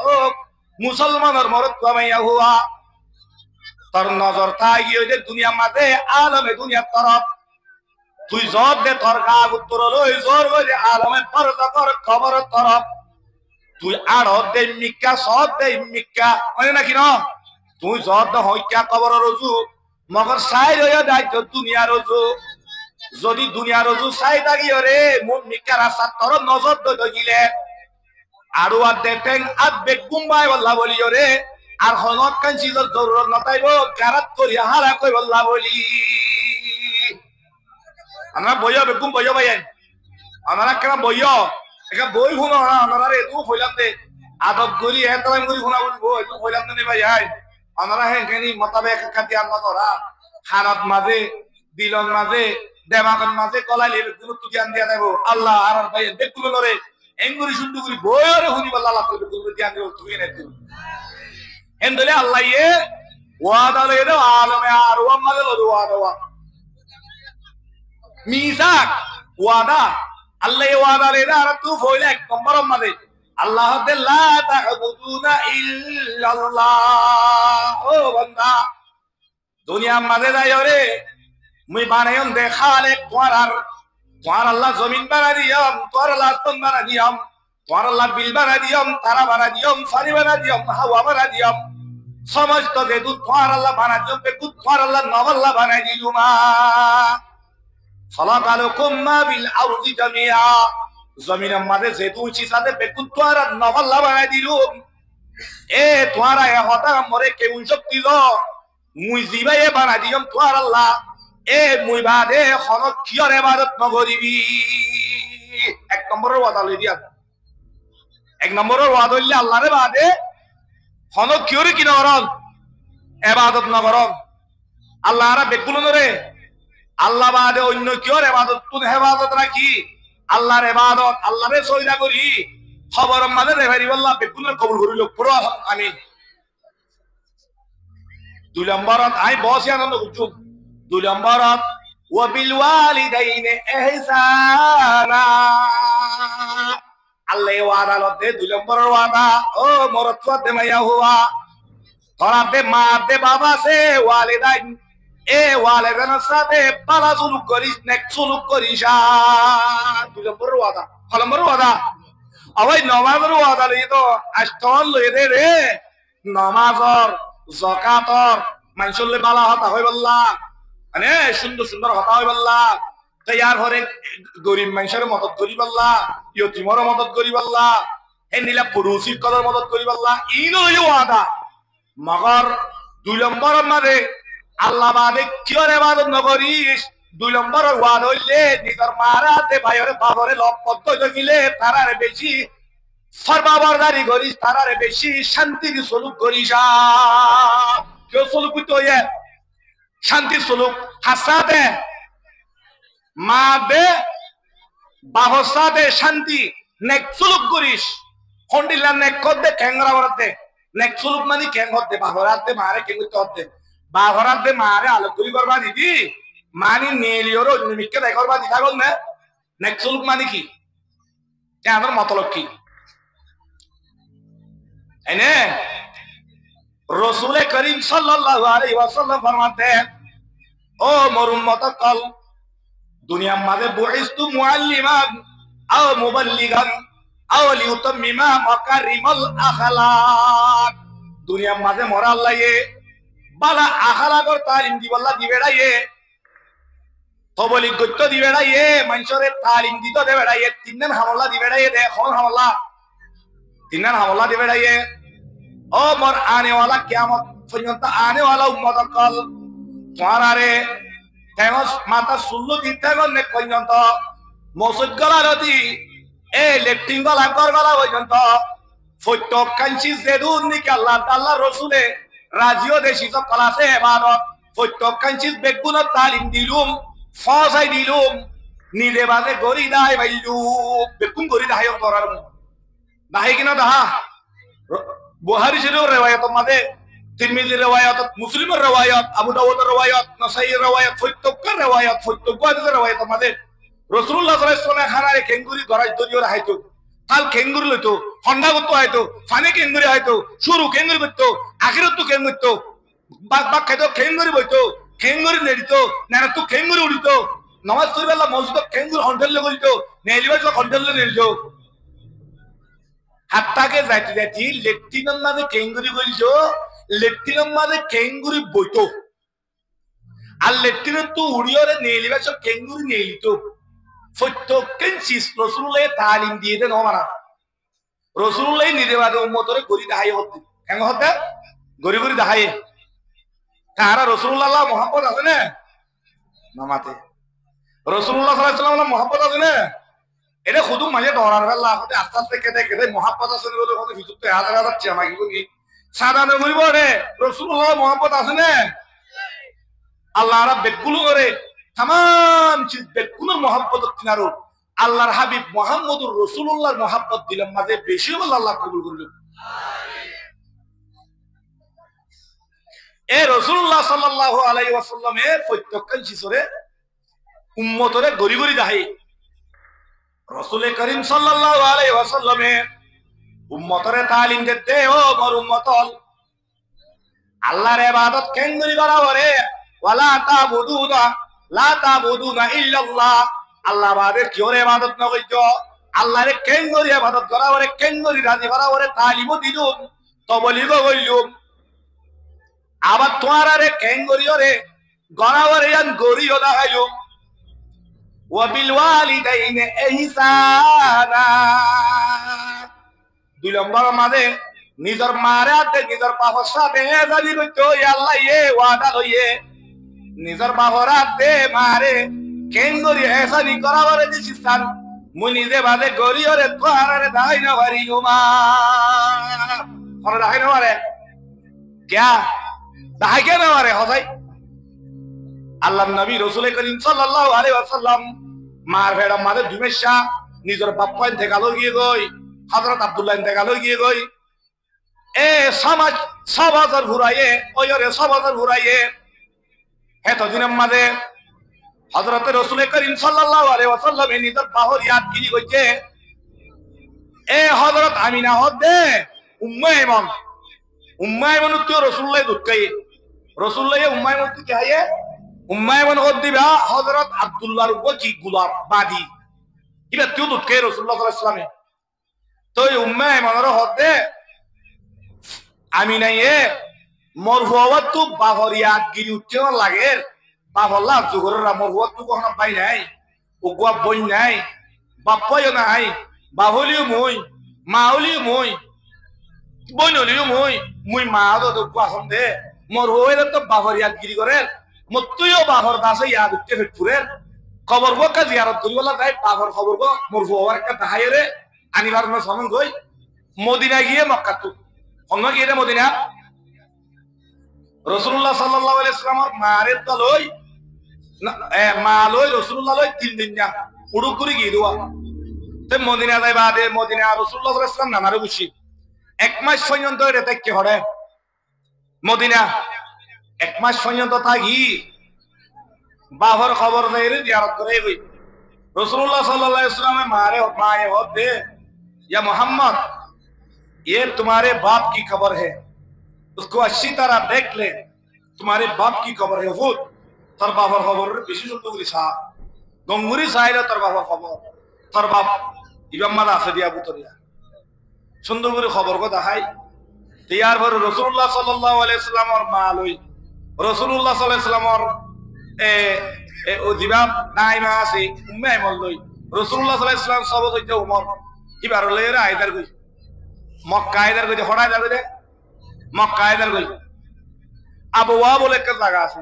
ओ मुसलमान और मरद कमाया हुआ तर नजर तागियो जे दुनिया माते आलमे दुनिया तरफ तू जब दे तर का उत्तर लो जोर गजे आलमे परदकर खबर तरफ तू आड़ो दे मिक्का सब दे मिक्का ओने ना कि न तू जब दे होइका खबर रोजू মগর সাই রয়ে দায়িত্ব দুনিয়ার রজু যদি দুনিয়ার রজু সাই থাকি রে মন মিকা রাস্তা তোর নজর দইলে আৰু আদে টেং আদ বেগুম্বাই বল্লা বলি রে আর হনত কান চিজর জরুরত নতাইব গারাত করি হারা কই বল্লা বলি আমরা বইয়া বেগুম বইয়া ভাই আমরা কেন বইয়া একা বই শুনো না আমরা এটু কইলাম দে আদব করি এতলাম করি শুনা বলবো এটু কইলাম দে ভাই আমরা হেনখানি মোতাবেক খাতি আমরা ধরা খারাপ মাঝে দিলন মাঝে দেমাগন মাঝে কলাইলে বেগুম তুই আন দিয়া দেব আল্লাহ আর ভাই বেগুম নরে এঙ্গুরি শুনতে করি বইরে শুনি বল্লা আল্লাহ বেগুম দিয়া দেব তুই না তুই এন্দলে আল্লাহ এ ওয়াদা লেদো আলমে আর ওয়ামালে লদো ওয়াদা মিসাক ওয়াদা আল্লাহ ওয়াদা লেদা আর তু ফইলে এক নম্বর মাদে আল্লাহ তে লা তা'বুদুনা ইল্লাল্লাহ ও বান্দা দুনিয়া মাঝে যাই রে মুই বানায়ন দেখালে তোর আল্লাহ জমিন বানা দিয়ম তোর আল্লাহ আসমান বানা দিয়ম তোর আল্লাহ বিল বানা দিয়ম তারা বানা দিয়ম পানি বানা দিয়ম হাওয়া বানা দিয়ম সমস্ত যেহেতু তোর আল্লাহ বানা দিয়ম বেকু তোর আল্লাহ নবল্লাহ বানাই দিলুমা খলাকালুকুম মা বিল আরদি জামিআ জমিনের মাঝে যেহেতু উঁচি সাথে বেকু তোর নবল্লাহ বানাই দিলুম এ তোরা এ হতা মরে কেউ শক্তি ল মুই জিবাইয়ে বানাই দিয়ম তোর আল্লাহ এ মুই বাদে খনক কিয়র ইবাদত নকরিবি এক নম্বরের ওয়াদা লই দিয়া এক নম্বরের ওয়াদা হইলে আল্লাহরে বাদে খনক কিয়রে কি নকরন ইবাদত নকরন আল্লাহ আর বেকুল নরে আল্লাহ বাদে অন্য কিয়র ইবাদত তুন হেফাজত রাখি আল্লাহর ইবাদত আল্লাহরে সইদা করি খবর মানে রেভারি আল্লাহ বেকুলের কবুল করিল পুরো আমিন দুই নম্বরত আই বসে আনন্দ করছুম দুই নম্বরত ওয়াবিল ওয়ালিদাইনে ইহসানা আল্লাহ ওয়াদা লতে দুই নম্বরের ওয়াদা ও মরত দে মাইয়া হুয়া তোরা দে মা দে বাবা সে ওয়ালিদাইন এ ওয়ালিদানের সাথে পালা সুলুক করিস নেক সুলুক করিস দুই নম্বরের ওয়াদা ক নম্বরের ওয়াদা আওয়াই নমাজের ওয়াদা লই তো আষ্টন লই দে রে নমাজর যাকাতর মানসুল্লে বালা হতা হই বল্লা মানে সুন্দর সুন্দর হতা হই বল্লা তৈয়ার হরে গরিব মানুষের মদত করি বল্লা ইয়তিমর মদত করি বল্লা হে নীলা পুরুষির কদর মদত করি বল্লা ইন লই ওয়াদা মগর দুই নম্বর মাঝে আল্লাহ বাদে কিয়র ইবাদত নকরিস দুই নম্বর ওয়াদা হইলে নিজের মারাতে ভাইরে বাবরে লপত জগিলে তারারে বেশি ফরমাবরদারি করিস তারারে বেশি শান্তির সলুক করিস কেউ সলুক করতে হইয়ে শান্তির সলুক হাসাতে মা দে বাহসা দে শান্তি নেক সলুক করিস হন্ডিলা নেক করতে ক্যাংরা বরাতে নেক সলুক মানে ক্যাং হতে বাহরাতে মারে কেঙ্গুতে হতে বাহরাতে মারে আলোক করি করবা দিদি মানি নেলিওর অন্যমিককে দেখ করবা দিতা গল না নেক সলুক মানে কি আমার মতলব কি এনে रसूल करीम सल्लल्लाहु अलैहि वसल्लम फरमाते हैं ओ मोर उम्मत कल दुनिया मादे बुइस्तु मुअल्लिमान औ मुबल्लिगान औ लियुतम्मिमा मकारिमल अखलाक दुनिया मादे मोरा अल्लाह ये बाला अखलाकर तालीम दिवल्ला दिवेड़ा ये तबली गुत्तो दिवेड़ा ये मंशरे तालीम दितो दिवेड़ा ये तिन्नन हमला दिवेड़ा ये दे खोल हमला तिन्नन हमला दिवेड़ा ये ओ मोर आने वाला क़यामत पर्यंत आने वाला उम्मत कल तुम्हारा रे तेमस माता सुल्लु दिते गने पर्यंत मसुद गला रति ए लेफ्टिंग गला कर गला पर्यंत फटो कांची जेदुन निके अल्लाह ताआला रसूले राजियो देशी सब क्लासे इबादत फटो कांची बेगुन तालीम दिलुम फसाई दिलुम निदे बाजे गरी दाई बाइलु बेकुम गरी दाई तोरार दाई किना दाहा बुखारी शरीफ रिवायत मादे तिरमिजी रिवायत मुस्लिम रिवायत अबू दाऊद रिवायत नसाई रिवायत फुत्तुकर रिवायत फुत्तुकर रिवायत मादे রাসূলুল্লাহ সাল্লাল্লাহু আলাইহি ওয়াসাল্লাম খানারে কেঙ্গুরি গরাজ দরিয়র হাইতো কাল কেঙ্গুরি লইতো ফন্ডা করতে হয়তো ফানে কেঙ্গুরি হয়তো শুরু কেঙ্গুরি করতো আখিরাত তো কেঙ্গুরি করতো বাক বাক খাইতো কেঙ্গুরি বইতো কেঙ্গুরি নেড়িতো নানা তো কেঙ্গুরি উড়িতো নামাজ পড়িবাল্লা মসজিদ কেঙ্গুরি হন্ডেল লইতো নেলিবাজ হন্ডেল নেড়িতো হাত্তাকে যাইতে যাইতে লেট্রিনের মাঝে কেঙ্গুরি করিছো লেট্রিনের মাঝে কেঙ্গুরি বইতো আল্লেটিনে তো উড়িয়রে নেলিবা সব কেঙ্গুরি নেলিত প্রত্যেককেন চিজ রসুল্লাহ তালিম দিয়ে দেন ওমারা রসুল্লাহ নিদে বাদে উম্মতরে গরি দাহাই হতে কেন হতে গরি গরি দাহাই কারা রসুল্লাহ মোহাম্মদ আছে না নামাতে রসুল্লাহ সাল্লাল্লাহু আলাইহি ওয়াসাল্লাম মোহাম্মদ আছে না এটা শুধু মাঝে ধরার বেলা হতে আস্তে আস্তে কেটে কেটে মোহাম্মদ আছে বলে হতে ভিতরতে হাজার হাজার চেমা কি বলি সাধারণ বলিব রে রসুল্লাহ মোহাম্মদ আছে না আল্লাহ রাব বেগুলো করে तमाम चीज বেগুলোর মোহাম্মত কিনারো আল্লাহর হাবিব মুহাম্মদুর রাসূলুল্লাহর মোহাম্মত দিলাম মাঝে বেশি বলে আল্লাহ কবুল করবে এ রাসূলুল্লাহ সাল্লাল্লাহু আলাইহি ওয়াসাল্লাম এর প্রত্যেকটা চিজরে উম্মতরে গরি গরি দাহি রাসূল করিম সাল্লাল্লাহু আলাইহি ওয়াসাল্লাম এর উম্মতরে তালিম দিতে ও মোর উম্মতল আল্লাহর ইবাদত কেন করি করাবরে ওয়ালা তাবুদুনা লা তাবুদুনা ইল্লাল্লাহ আল্লাহ বাদে কিওরে ইবাদত না কইতো আল্লাহরে কেন করি ইবাদত করাবরে কেন করি রাজি করাবরে তালিম দিলুম তবলিগ কইলুম আবার তোয়ারে কেন করিওরে গরাবরে আন গরিও দেখাইলুম ওয়া বিল ওয়ালিদাইনি ইহসানা দুই নম্বর মাঝে নিজের মারে হাতে নিজের বাবার সাথে জানি কইতো আল্লাহ এ ওয়াদা লইয়ে নিজের বাবার হাতে মারে কেন করি এহসানি করাবরে দিছিস মুই নিজে বাদে গরিওরে তোয়ারে দাই না পারি উমা দাই না পারে क्या দাই কেন পারে হসাই আল্লাহর নবী রাসূল করিম সাল্লাল্লাহু আলাইহি ওয়াসাল্লাম মার ভেড়া মাদে দুমেশা নিজের বাপ্পান থেকে আলো গিয়ে গই হযরত আব্দুল্লাহ থেকে আলো গিয়ে গই এ সমাজ সবাজার ঘুরাইয়ে ওইরে সবাজার ঘুরাইয়ে এতদিনের মাঝে হযরত রাসূল করিম সাল্লাল্লাহু আলাইহি ওয়াসাল্লাম নিজের বাহর ইয়াদ গিরি কইছে এ হযরত আমিনা হদে উম্মে ইমান তো রাসূলুল্লাহ দুকাই রাসূলুল্লাহ উম্মে ইমান কি আয়ে উম্মে ইমান দিবা হযরত আব্দুল্লাহর উপর কি গোলাপ বাদি ইবা তো দুকাই রাসূলুল্লাহ সাল্লাল্লাহু আলাইহি ওয়াসাল্লাম তো উম্মে ইমানের হদে আমিনা এ মরহুয়াত তো বাহর ইয়াদ গিরি উঠতে লাগে বাহল্লা জুগররা মরহুয়াত তো কোন পাই নাই ওগুয়া বই নাই বাপ্পায়ও নাই বাহলিও মই মাউলিও মই বইনলিও মুই মা তো কোয়াছন দে মোর হইলে তো বাহর ইয়াদ গিরি করে মতুইও বাহর দাসে ইয়াদ উঠতে ফেটপুরের খবর গো কা জিয়ারত করিবলা তাই বাহর খবর গো মোর হওয়ার একটা দাহাইরে আনিবার না সমন গই মদিনা গিয়ে মক্কা তো অন্য গিয়ে রে মদিনা রাসূলুল্লাহ সাল্লাল্লাহু আলাইহি ওয়াসাল্লামের মারে তো লই মা লই রাসূলুল্লাহ লই 3 দিন না উড়ু করে গিয়ে দুয়া তে মদিনা যাই বাদে মদিনা রাসূলুল্লাহ সাল্লাল্লাহু আলাইহি ওয়াসাল্লাম নামারে বসি এক মাস পর্যন্ত এটা কি হরে মদিনা এক মাস পর্যন্ত থাকি বাহর খবর নেই রে জিয়ারত করে গই রাসূলুল্লাহ সাল্লাল্লাহু আলাইহি ওয়াসাল্লাম मारे माए होते या मोहम्मद ये तुम्हारे बाप की खबर है उसको अच्छी तरह देख ले तुम्हारे बाप की खबर है वो तर बाबर खबर বেশি সুন্দর सा গঙ্গুরি সাইরা तर बाबर खबर तर बाप ইবাম্মা আছে দিয়া বুতরিয়া সুন্দর করে খবর কো দেখাই তৈয়ার পর রাসূলুল্লাহ সাল্লাল্লাহু আলাইহি ওয়াসাল্লামের মা লই রাসূলুল্লাহ সাল্লাল্লাহু আলাইহি ওয়াসাল্লামের ও দিবা নাইমা আছে উম্মে আইমন লই রাসূলুল্লাহ সাল্লাল্লাহু আলাইহি ওয়াসাল্লাম সব হইতে উমর ইবার লইরা আইদার কই মক্কা আইদার কই হড়াই দাও দে মক্কা আইদার কই আবওয়া বলে একটা জায়গা আছে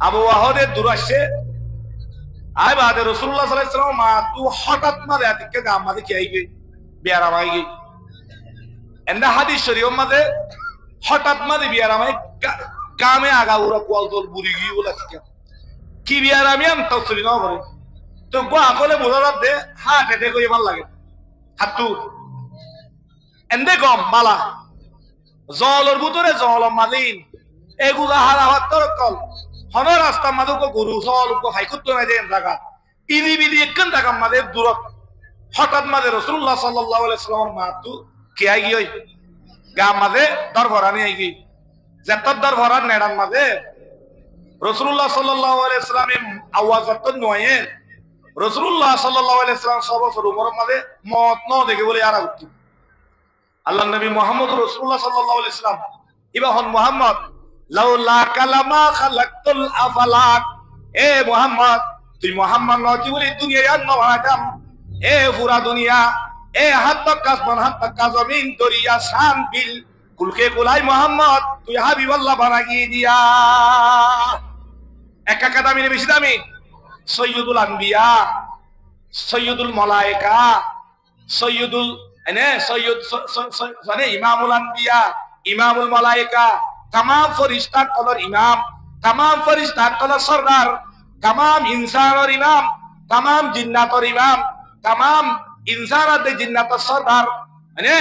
আবওয়া হদে দুরাশে আয় বাদে রাসূলুল্লাহ সাল্লাল্লাহু আলাইহি ওয়াসাল্লাম মা তু হঠাৎ মারে আতিকে গাম মাদে কি আই গই বিয়ারাম আই গই এন্ডা হাদিস শরীফ মাদে হঠাৎ মাদে বিয়ারাম আই গামে আগা উরা কোয়াল দল বুড়ি গই বলা কি বিয়ারামি আম তাফসীর না করে তো গো আকলে বোঝা দে হাত এতে কই ভাল লাগে হাতু এন্ডে গম বালা জলর ভিতরে জল মালিন এগুলা হারা হাত তোর কল হন রাস্তা মাদক গরু জল কো হাইকুত না দেন জায়গা ইনি বিদি একন জায়গা মাদে দূরত হঠাৎ মাদে রাসূলুল্লাহ সাল্লাল্লাহু আলাইহি ওয়াসাল্লামের মাতু কে আই গই গা মাদে দরবারানি আই গই যত দরবারান নেডান মাদে রাসূলুল্লাহ সাল্লাল্লাহু আলাইহি ওয়াসাল্লামের আওয়াজ তো নয় রাসূলুল্লাহ সাল্লাল্লাহু আলাইহি ওয়াসাল্লাম সব উমর মাদে মত ন দেখে বলে আর আল্লাহ নবী মুহাম্মদ রাসূলুল্লাহ সাল্লাল্লাহু আলাইহি ওয়াসাল্লাম ইবা হন মুহাম্মদ লাউলা কালামা খালাকতুল আফলাক। এ মুহাম্মদ, তুই মুহাম্মদ নতি বলি দুনিয়া জন্ম বানাতাম। এ পুরা দুনিয়া, এ হাত তক আসমান, হাত তক জমিন, দরিয়া, শান, বিল, কুলকে কুলাই মুহাম্মদ তুই হাবিবাল্লাহ বানাগিয়ে দিয়া। একা দামি না বেশি দামি? সৈয়দুল আম্বিয়া, সৈয়দুল মালায়েকা, সৈয়দুল সৈয়দ মানে ইমামুল আম্বিয়া, ইমামুল মালায়েকা, तमाम फरिश्ता कलर इमाम, तमाम फरिश्ता कलर सरदार, तमाम इंसान और इमाम, तमाम जिन्नात और इमाम, तमाम इंसान और जिन्नात और सरदार, মানে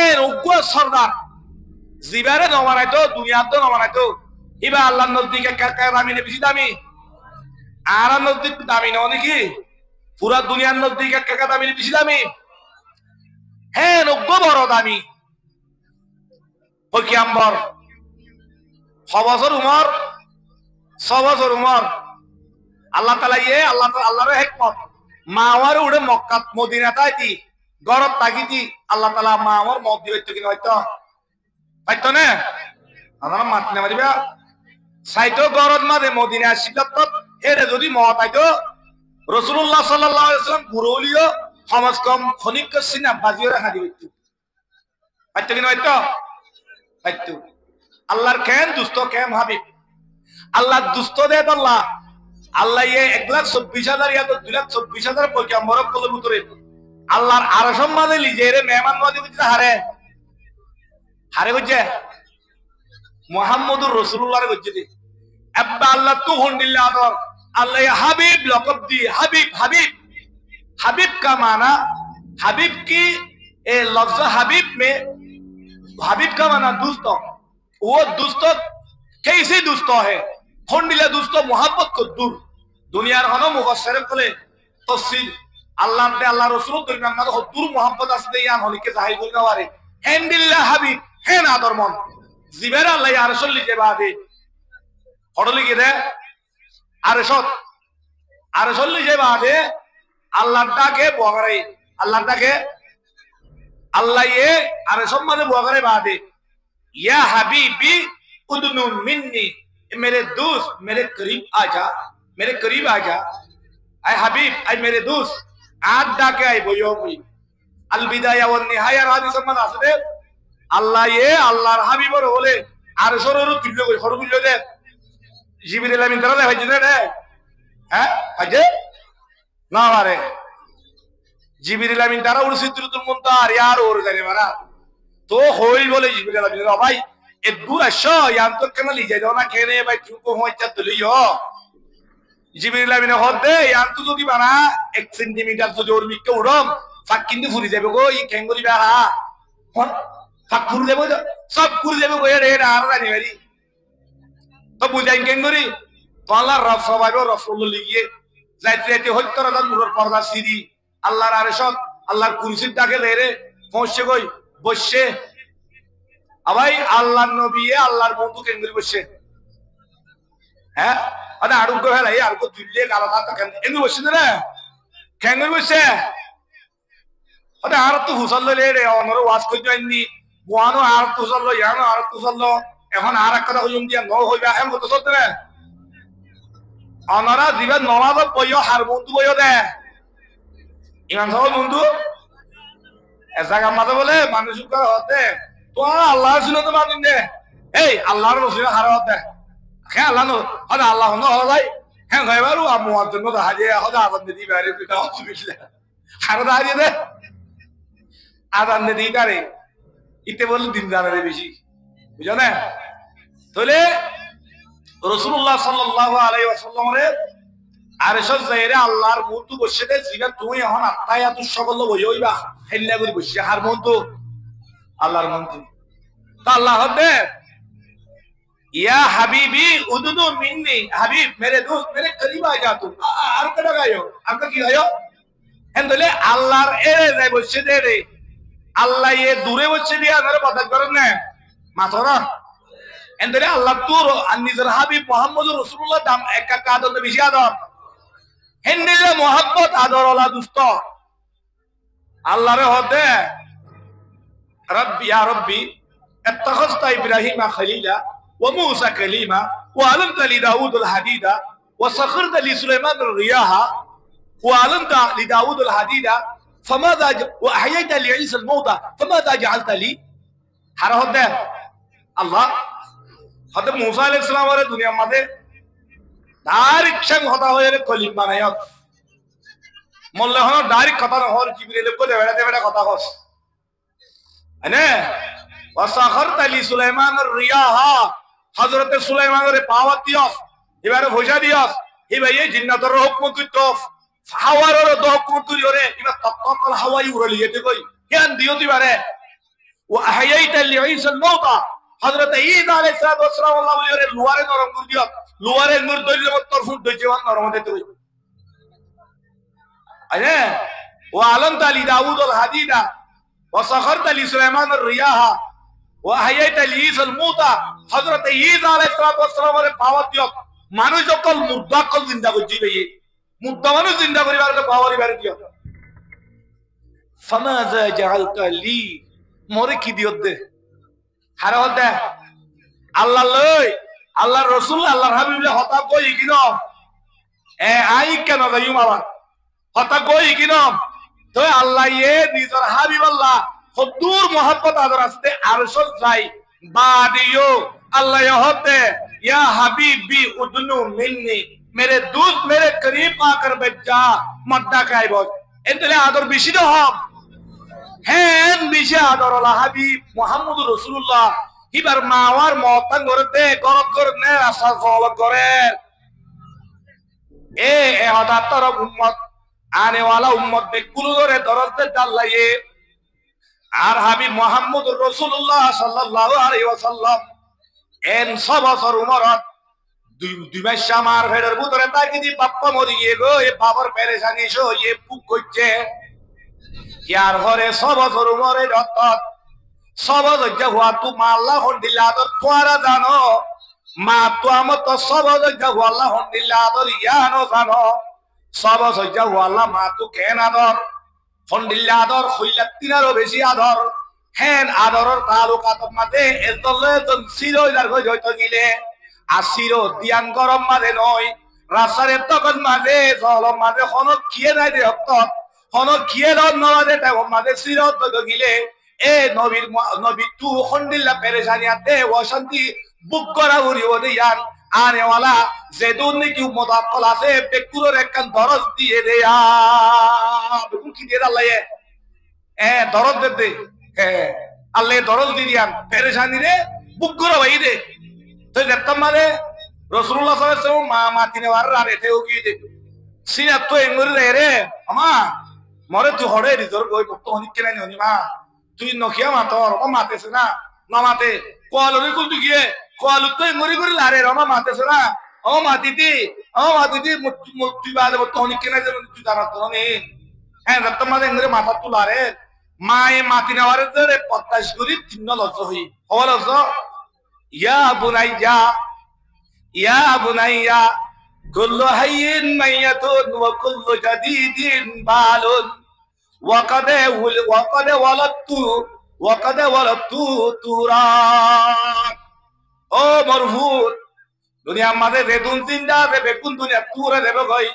এর উগ্র সরদার জিবারে নমানাই তো দুনিয়া তো নমানাই তো ইবা আল্লাহর নজদিকে কাকা দামি না বেশি দামি? আর নজদিক দামি না নাকি? পুরা দুনিয়ার নজদিকে কাকা দামি না বেশি দামি? হ্যাঁ, উগ্র বড় দামি। পয়গম্বর 6 বছর উমর, 6 বছর উমর। আল্লাহ তাআলা আল্লাহর হিকমত মাওয়ার উড়ে মক্কা মদিনা তাইতি গরত তাগিতি আল্লাহ তাআলা মাওয়ার মত দিবে তো কিনা হয়তো পাইতো না। আমরা মাতনা মারিবা সাইতো গরত মাঝে মদিনা আসিলত এরে যদি মত আইতো রাসূলুল্লাহ সাল্লাল্লাহু আলাইহি ওয়াসাল্লাম গুরুলিও সমাজ কম খনিক সিনা বাজিও রাখা দিবে পাইতো কিনা হয়তো পাইতো। আল্লাহর কেন দুস্থ কেম হাবিব, আল্লাহ দুস্থ দে আল্লাহ। আল্লাহ 1,24,000 ইয়া তো 2,24,000 পয়গম্বর কলম উতরে আল্লাহর আরশ মাঝে লিজেরে মেহমান নওয়াজি বুঝতে হারে হারে বুঝছে মুহাম্মদুর রাসূলুল্লাহর বুঝছে দি আব্বা আল্লাহ তু হন্ডিল্লাহ আদর আল্লাহ হাবিব লকব দি হাবিব। হাবিব হাবিব का माना हबीब की ए लफ्ज हबीब में हबीब का माना दोस्त। वो दोस्त कैसे दोस्त है? खंडिला दोस्त मोहब्बत को दूर दुनियार हनो मुफस्सिर बोले तफसील अल्लाह ने अल्लाह रसूल दुनिया में हो दूर मोहब्बत আসলে ইয়ান হলিকে জাহির করে গাওয়ারে হেন্ডিল্লাহ হাবিব হেন আদর মন জিবেরা আল্লাহ আরশুল লিজে বাদে হড়লি গিরে আরশুল লিজে বাদে আল্লাহর ডাকে বগারে আল্লাহর ডাকে আল্লাহ এ আরশুল মানে বগারে বাদে या हबीबी उदनु मिन्नी, मेरे दोस्त मेरे करीब आजा, मेरे करीब आजा। ऐ हबीब ऐ मेरे दोस्त आज डाके आई बोयो मुई अलविदाया व निहाया हादिस मन আসলে আল্লাহ এ আল্লাহর হাবিবর বলে আর সরর তুল্য কই খরু তুল্য দে জিবরিল আমিন তারা হইছে না হ্যাঁ হইছে না পারে জিবরিল আমিন তারা উড় সিদরতুল মুনতাহা यार और জানে মারা तो होई बोले जिब्राइल अमीन भाई ए दूर असो यान तो केन ली जाय ना केने भाई तू को होय चत लियो जिब्राइल अमीन होदे यान तो যদি বানা 1 সেন্টিমিটার যদি ওর মিকে উড়ম ফাক কিন্তু ফুরি যাবে গো ই কেঙ্গরি বাহা কোন ফাক ফুরি যাবে সব ফুরি যাবে গো এর আর রানি বাড়ি তো বুঝাই কেঙ্গরি তো আল্লাহর রব সবাইও রাসূল লিগিয়ে যাইতে হইতর দান নূরের পর্দা সিরি আল্লাহর আরশত আল্লাহর কুরসির ডাকে লেরে পৌঁছে গই বসে আবাই আল্লাহর নবী আল্লাহর বন্ধু কেঙ্গরি বসে হ্যাঁ আরে আরুগ হেলা এই আরুগ তুইলে গালাটা কেন এনু বসে না কেঙ্গরি বসে আরে আর তো হুসাল লে রে অনর ওয়াজ কই যাইনি বুয়ানো আর তো হুসাল ইয়ানো আর তো হুসাল এখন আর একটা হইম দিয়া ন হইবা এম কত সত্য না অনরা দিবা নমাজ বইও হার বন্ধু বইও দে ইমান সাহেব বন্ধু এসাগা মাঝে বলে মানুষ হতে তো আল্লাহ ছিল তো মানিন দে এই আল্লাহর রসুল হারা হতে হ্যাঁ আল্লাহ হদা আল্লাহ হলো ভাই হ্যাঁ ভাই বারু আমার জন্য হাজে হদা আদান দি বাইরে পিতা অসুবিধা হারা হারিয়ে দে আদান দি তারে ইতে বলে দিন জানারে বেশি বুঝো না তাহলে রাসূলুল্লাহ সাল্লাল্লাহু আলাইহি ওয়াসাল্লামের আরশত যাইরে আল্লাহর মূর্তি বসে দে জিবা তুই এখন আত্মায়াতু সকল বইবা হেল্লা করে বসে হার মূর্তি আল্লাহর মূর্তি তা আল্লাহ দে ইয়া হাবিবি উদুদু মিন্নি হাবিব মেরে দোস্ত মেরে করিব আ যা তুম আর কটা গায়ো আপনি কি গায়ো হেন্দলে আল্লাহর এরে যাই বসে দে রে আল্লাহ এ দূরে বসে দিয়া ধরে কথা করেন না মাথরা হেন্দলে আল্লাহ তোর আর নিজের হাবিব মুহাম্মদুর রাসূলুল্লাহ দাম একা কাদন বেশি আদর হেন্দিলে মোহাব্বত আদর ওলা দুস্ত আল্লাহরে হদে রব্বি ইয়া রব্বি ইত্তাখাযতা ইব্রাহিমা খলিলা وموسى كليما وعلمت لداود الحديد وسخرت لسليمان الرياح وعلمت لداود الحديد فماذا وأحييت لعيسى الموتى فماذا جعلت لي حرهد الله هذا موسى عليه السلام ورد دنيا ماذا دارك شن هذا هو يرى كليم بنايات مولى هنا دارك كتار هور جبريل لبكو ده بڑا كتار خاص أنا وسخرت لسليمان الرياح حضرت سليمان रे पावत दियस এবারে ভোজা দিয়স এবারে এই জিন্নাতের হুকুম কিতফ হাওয়ারের হুকুম তুই রে এবার তত্তল হাওয়াই উড়লি যেতে কই জ্ঞান দিও দিবারে ওয়াহাইতা লিঈসা আল-মাউতা হযরত ঈসা আলাইহিস সালাম আল্লাহ বলি রে লুয়ারে নরম করে দিও লুয়ারে নূর দইলে তরফুট দই জীবন নরম দিতে কই আরে ওয়া আলামতা লি দাউদ আল-হাদিদা ওয়া সাখারতা লি সুলাইমান আর-রিয়াহা وأحييت لعيسى الموتى حضرت عيسى عليه السلام রে পাওয়ার দিও মানুষ যখন মুর্দা কল জিন্দা করে দিবে মুর্দা মানুষ জিন্দা করিবার পাওয়ার ইবারে দিও فماذا جعلت لي মোরে কি দিও দে হারা দে আল্লাহ লই আল্লাহর রাসূল আল্লাহর হাবিব লে হতা কই কিনো আই কেন যাইও বাবা হতা কই কিনো তো আল্লাহ এ নিজর হাবিব আল্লাহ খুদুর मोहब्बत আদর আসতে আরশ যাই বাদিও আল্লাহ ইহতে ইয়া হাবিবি উদনু মিন্নি मेरे दोस्त मेरे करीब आकर बैठ जा मद्दा কাইব এতলে আদর বেশি তো হব হেন বেশি আদর আল্লাহ হাবিব মুহাম্মদ রাসূলুল্লাহ হিবার মাওয়ার মতান করতে গরত করে রাসা ফলো করে এ হদাতর উম্মত আনে वाला উম্মত বেকুল করে দরজতে ডালায়ে আর হাবিব মুহাম্মদুর রাসূলুল্লাহ সাল্লাল্লাহু আলাইহি ওয়াসাল্লাম এন 6 বছর উমরত দুই মাস আমার ভেড়ের ভিতরে তাকি দি বাপ্পা মরি গিয়ে গো এ বাবার পেরেশানি শো এ পুক করছে ইয়ার ঘরে 6 বছর উমরে রত 6 বছর যা তু আল্লাহ দিল্লা তোর তোরা জানো মা তো আমত 6 বছর যা আল্লাহ দিল্লা তোর ইয়ানো জানো 6 বছর যা আল্লাহ মা তো কেন আদর ফন্ডিল্লা আদর খইলাতিনারও বেশি আদর হেন আদরের তালুকাত মাঝে এজলে জন সিরোইদার হই হইতো গিলে আসিরো দিয়ান গরম মাঝে নয় রাসারে তখন মাঝে জলম মাঝে হন কিয়ে নাই দে হক্ত হন কিয়ে রন নমাজে তাই মাঝে সিরো তো গিলে এ নবী তু খন্ডিল্লা পেরেশানিয়াতে অশান্তি বুক করা উড়িও দিয়ান আনে वाला যেদুন কি মুদাক্কাল আছে বেকুরের একখান দরজ দিয়ে দেয়া বেকুর কি দিয়ে আল্লাহ দরজ দে আল্লাহ দরজ দিয়ান পেরেশানি রে বুক করে ভাই দে তো দেখতাম মানে রাসূলুল্লাহ সাল্লাল্লাহু আলাইহি ওয়াসাল্লাম মা মাতিনে ওয়ার রে তেও কি দে সিনা তো এঙ্গুরি রে আমা মরে তুই হড়ে রিজর গই তো হনি কেন নি মা তুই নখিয়া মাতর ও মাতেছ না না মাতে কোয়ালরি কুল তুই গিয়ে কোয়ালু তো এঙ্গুরি করে লারে রমা মাতেছ না ও মাতিতি তুই বাদে তো হনি কেন তুই জানা তো নে হ্যাঁ দেখতাম মানে এঙ্গুরি মাথা তুলারে মায়ে মাতিনে ওয়ার রে 50 করি 3 লজ হই হওয়ালজ ইয়া বুনাইয়া কুল্লু হাইয়িন মাইয়াতুন ওয়া কুল্লু জাদীদিন বালুন ওয়া কাদ ওয়ালাদতু তুরাক ও মরহুত দুনিয়া মাঝে যেদুন জিন্দা আছে বেকুন দুনিয়া তুরে দেবে কই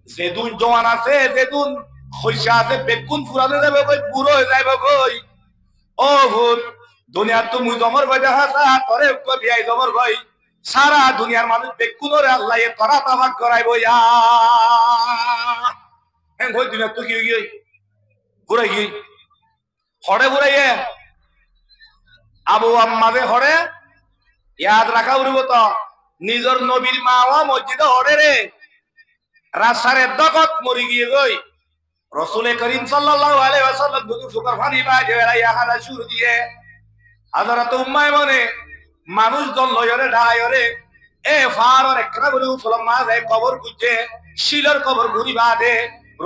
যেদুন জওয়ান আছে যেদুন খইসা আছে বেকুন ফুরানে দেবে কই পুরো হয়ে যাবে কই ও ভূত দুনিয়া তুমি জমর ভাই দেখা তোরে কবি আই জমর ভাই সারা দুনিয়ার মানুষ বেকুনরে আল্লাহ এ তোরা তাবাক করাইব ইয়া হেন কই দুনিয়া তো কি গই পুরা গই হড়ে পুরাইয়ে আবু আম্মাদে হড়ে ইয়াদ রাখা উড়ব তো নিজর নবীর মাওয়া মসজিদে হড়ে রে রাসারে দগত মরি গিয়ে গই রাসূল করিম সাল্লাল্লাহু আলাইহি ওয়াসাল্লাম দুধ সুকার পানি বাজে ইয়া হাদা শুরু দিয়ে হযরত উম্মাহ মানে মানুষ দল লয়রে ডায়রে এ ফারর একরা বলে মুসলমান মাঝে কবর গুজে শিলর কবর ঘুরি বাদে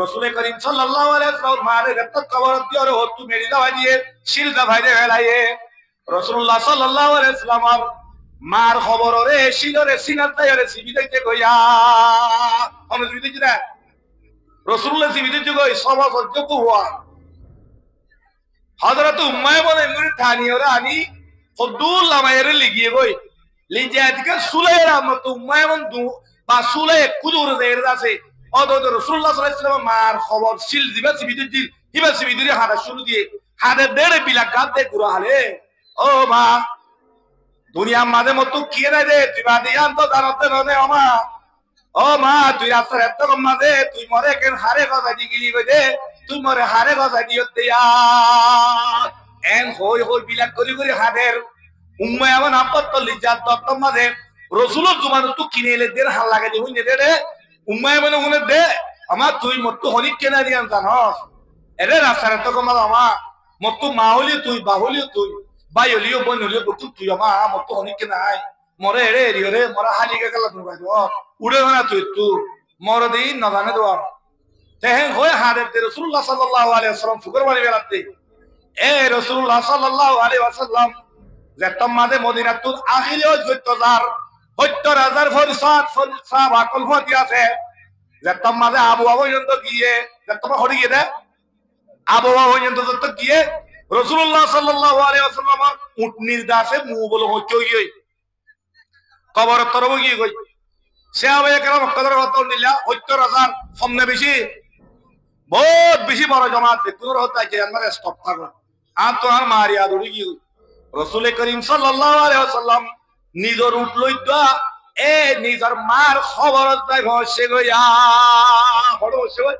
রাসূল করিম সাল্লাল্লাহু আলাইহি ওয়াসাল্লাম মারে রক্ত কবর দিওরে হতু মেরি দাওয়া দিয়ে শিল দা ভাইরে হেলায়ে রাসূলুল্লাহ সাল্লাল্লাহু আলাইহি ওয়াসাল্লাম মার খবররে শিলরে সিনাত দায়রে সিবিদাইতে কইয়া আমরা সিবিদাইছি না রাসূলুল্লাহ সিবিদাইতে কই সবা সহ্য হওয়া হযরত উম্মাহ বলে মুরি ঠানি ওরে আনি ফদুল লামায়ের লিগিয়ে কই লিজাতিকে সুলাইরা মতো উম্মায়মন দু বা সুলাই কুদুর দের আছে অদদ রাসূলুল্লাহ সাল্লাল্লাহু আলাইহি ওয়াসাল্লাম মার খবর শিল দিবা সিবিদুল দিল হিবা সিবিদুল হাদা শুরু দিয়ে হাদে দেড়ে বিলাকাত দে গুরা হালে ও মা দুনিয়া মাঝে মতো কি রে দে তুই বাদিয়ান তো জানতে ননে ওমা ও মা তুই রাস্তার এত কম মাঝে তুই মরে কেন হারে গজা দি গিলি কই দে তুই মরে হারে গজা দিতে এন হই হই বিলাক করি করি হাদের উম্মায় আমার আপত্ত লিজাত দত্ত মাঝে রসুলের জুমানো তো কিনে এলে দের হাল লাগে দি হইনে দে রে উম্মায় মানে উনে দে আমার তুই মত্তু হলি কেনা দিয়ান জানস এরে রাস্তার এত কম আমা মত্তু মা হলি তুই বা হলি তুই বাই হলিও বন হলিও তুই আমা মত্তু হলি কেনা আই মরে এরে এরিও রে মরা হালিকে গেল তুমি ভাই উড়ে না তুই তু মর দিন না জানে দোয়ার তেহেন হয়ে হাদে রাসূলুল্লাহ সাল্লাল্লাহু আলাইহি ওয়াসাল্লাম ফুকর বাড়ি বেরাতে এ রাসূলুল্লাহ সাল্লাল্লাহু আলাইহি ওয়াসাল্লাম যে তোমাদের মদিনাতুল আখিরে গত্যজার ৭০,০০০ ফরিসাদ সাহাবা কলফতি আছে যে তোমাদের আবহাওয়া পর্যন্ত গিয়ে যে তোমার হরি গিয়ে দে আবহাওয়া পর্যন্ত যত গিয়ে রাসূলুল্লাহ সাল্লাল্লাহু আলাইহি ওয়াসাল্লাম উটনির দাসে মু বলো হচ্ছে গিয়ে কবর তরব গিয়ে গই সাহাবায়ে কেরাম কদর হতো নিলা ৭০,০০০ সামনে বেশি বহুত বেশি বড় জামাত দেখুন হতো যে আমরা স্টপ থাকো আর তো আর মারিয়া দড়ি গিয়ে রাসূল করিম সাল্লাল্লাহু আলাইহি ওয়াসাল্লাম নিজর উট লইতা এ নিজর মার খবর যাই বসে গয়া হড় বসে গয়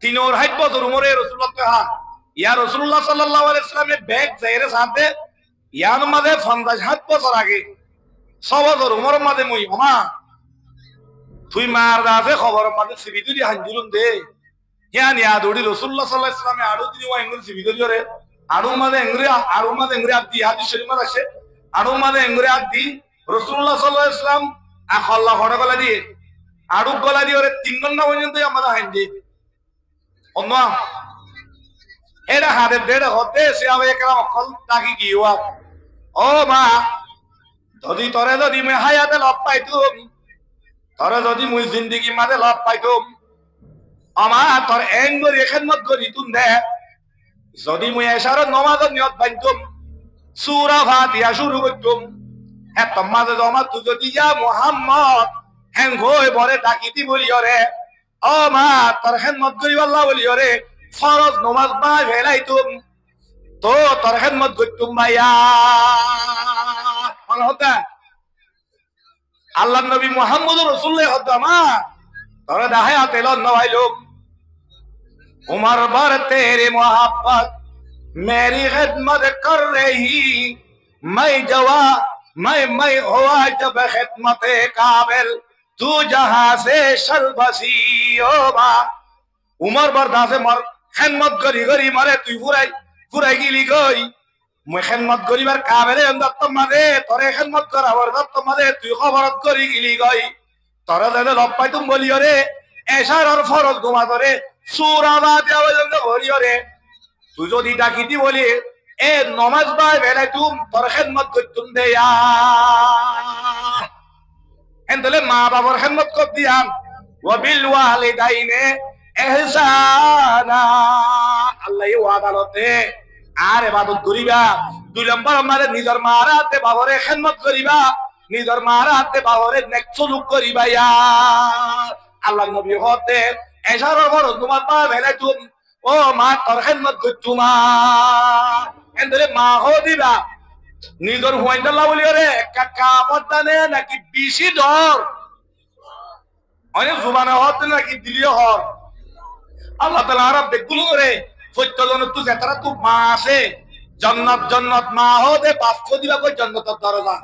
তিনর হাইট বছর উমরে রাসূলুল্লাহ হা ইয়া রাসূলুল্লাহ সাল্লাল্লাহু আলাইহি ওয়াসাল্লামের ব্যাগ যাইরে সাথে ইয়ার মাঝে ৫০ বছর আগে ৬ বছর উমর মাঝে মুই ওমা তুই মার দাসে খবর মাঝে সিবিদুলি হাঞ্জুলুন দে ইয়ান ইয়া দড়ি রাসূলুল্লাহ সাল্লাল্লাহু আলাইহি ওয়াসাল্লামে আড়ু দিনি ওয়া ইংরেজি সিবিদুলি রে আড়ু মাঝে ইংরে আদি হাদিস শরীফ আছে আড়ু মাঝে ইংরে আদি রাসূলুল্লাহ সাল্লাল্লাহু আলাইহি ওয়াসাল্লাম আখাল্লা হড়া গলা দিয়ে আড়ু গলা দিয়ে ওরে ৩ ঘন্টা পর্যন্ত আমরা হাঞ্জি অন্য এরা হাতে দেড় হতে সাহাবায়ে কেরাম অকল তাকি গিয়া ও মা যদি তরে যদি মই হায়াতে লাভ পাইতুম তরে যদি মই জিন্দেগি মাঝে লাভ পাইতুম আমার তোর এঙ্গরি খেদমত করি তুন দে যদি মই এশারত নমাজত নিয়ত বানতুম সূরা ফাতিহা শুরু করতুম এত মাঝে জমা তুই যদি ইয়া মুহাম্মদ হেন গই বরে ডাকিতি বলি ওরে ও মা তোর খেদমত করিব আল্লাহ বলি ওরে ফরজ নমাজ বা ফেলাইতুম তো তোর খেদমত করতুম ভাইয়া হতা আল্লাহ নবী মুহাম্মদ রাসূলুল্লাহ হতা মা তোর দাহে আতেল নভাইলুম उमर भर तेरी मोहब्बत मेरी खिदमत कर रही मैं हुआ जब खिदमत काबिल तू जहां से शल बसी ओ बा उमर भर दासे मर खिदमत करी करी मरे तू पुराई गिली गई मैं खिदमत करीबार काबिल अंदत मादे तोरे खिदमत करावर दत्त मादे तू खबरत करी गिली गई तोरे दे लब पाई तुम बोलियो रे एशार और फरज घुमा तोरे সূরা ফাতিহা পর্যন্ত পড়িও রে তুই যদি ডাকিতি বলি এ নমাজ বাই বেলায় তুম তোর খেদমত করতুম দে এন্দলে মা বাবার খেদমত কর দিয়াম ওয়া বিল ওয়ালিদাইনে ইহসানা আল্লাহ ওয়াদালতে আর ইবাদত করিবা ২ নম্বর আমাদের নিজের মারাতে বাবারে খেদমত করিবা নিজের মারাতে বাবারে নেক সুলুক করিবা ইয়া আল্লাহ নবী হতে এশারার বড় তোমার মা ভেলাই তুম ও মা তোর খেদমত করতুমা এন্দরে মা হো দিবা নিজর হুয়াইন্দাল্লাহ বলি রে কাকা পদ্দানে নাকি বেশি ডর অনেক জুবানে হতে নাকি দিলিও হর আল্লাহ তাআলা আরব দেখগুলো রে সত্যজন তু যেতারা তু মা আছে জান্নাত মা হো দে বাপ কো দিবা কই জান্নাতের দরজা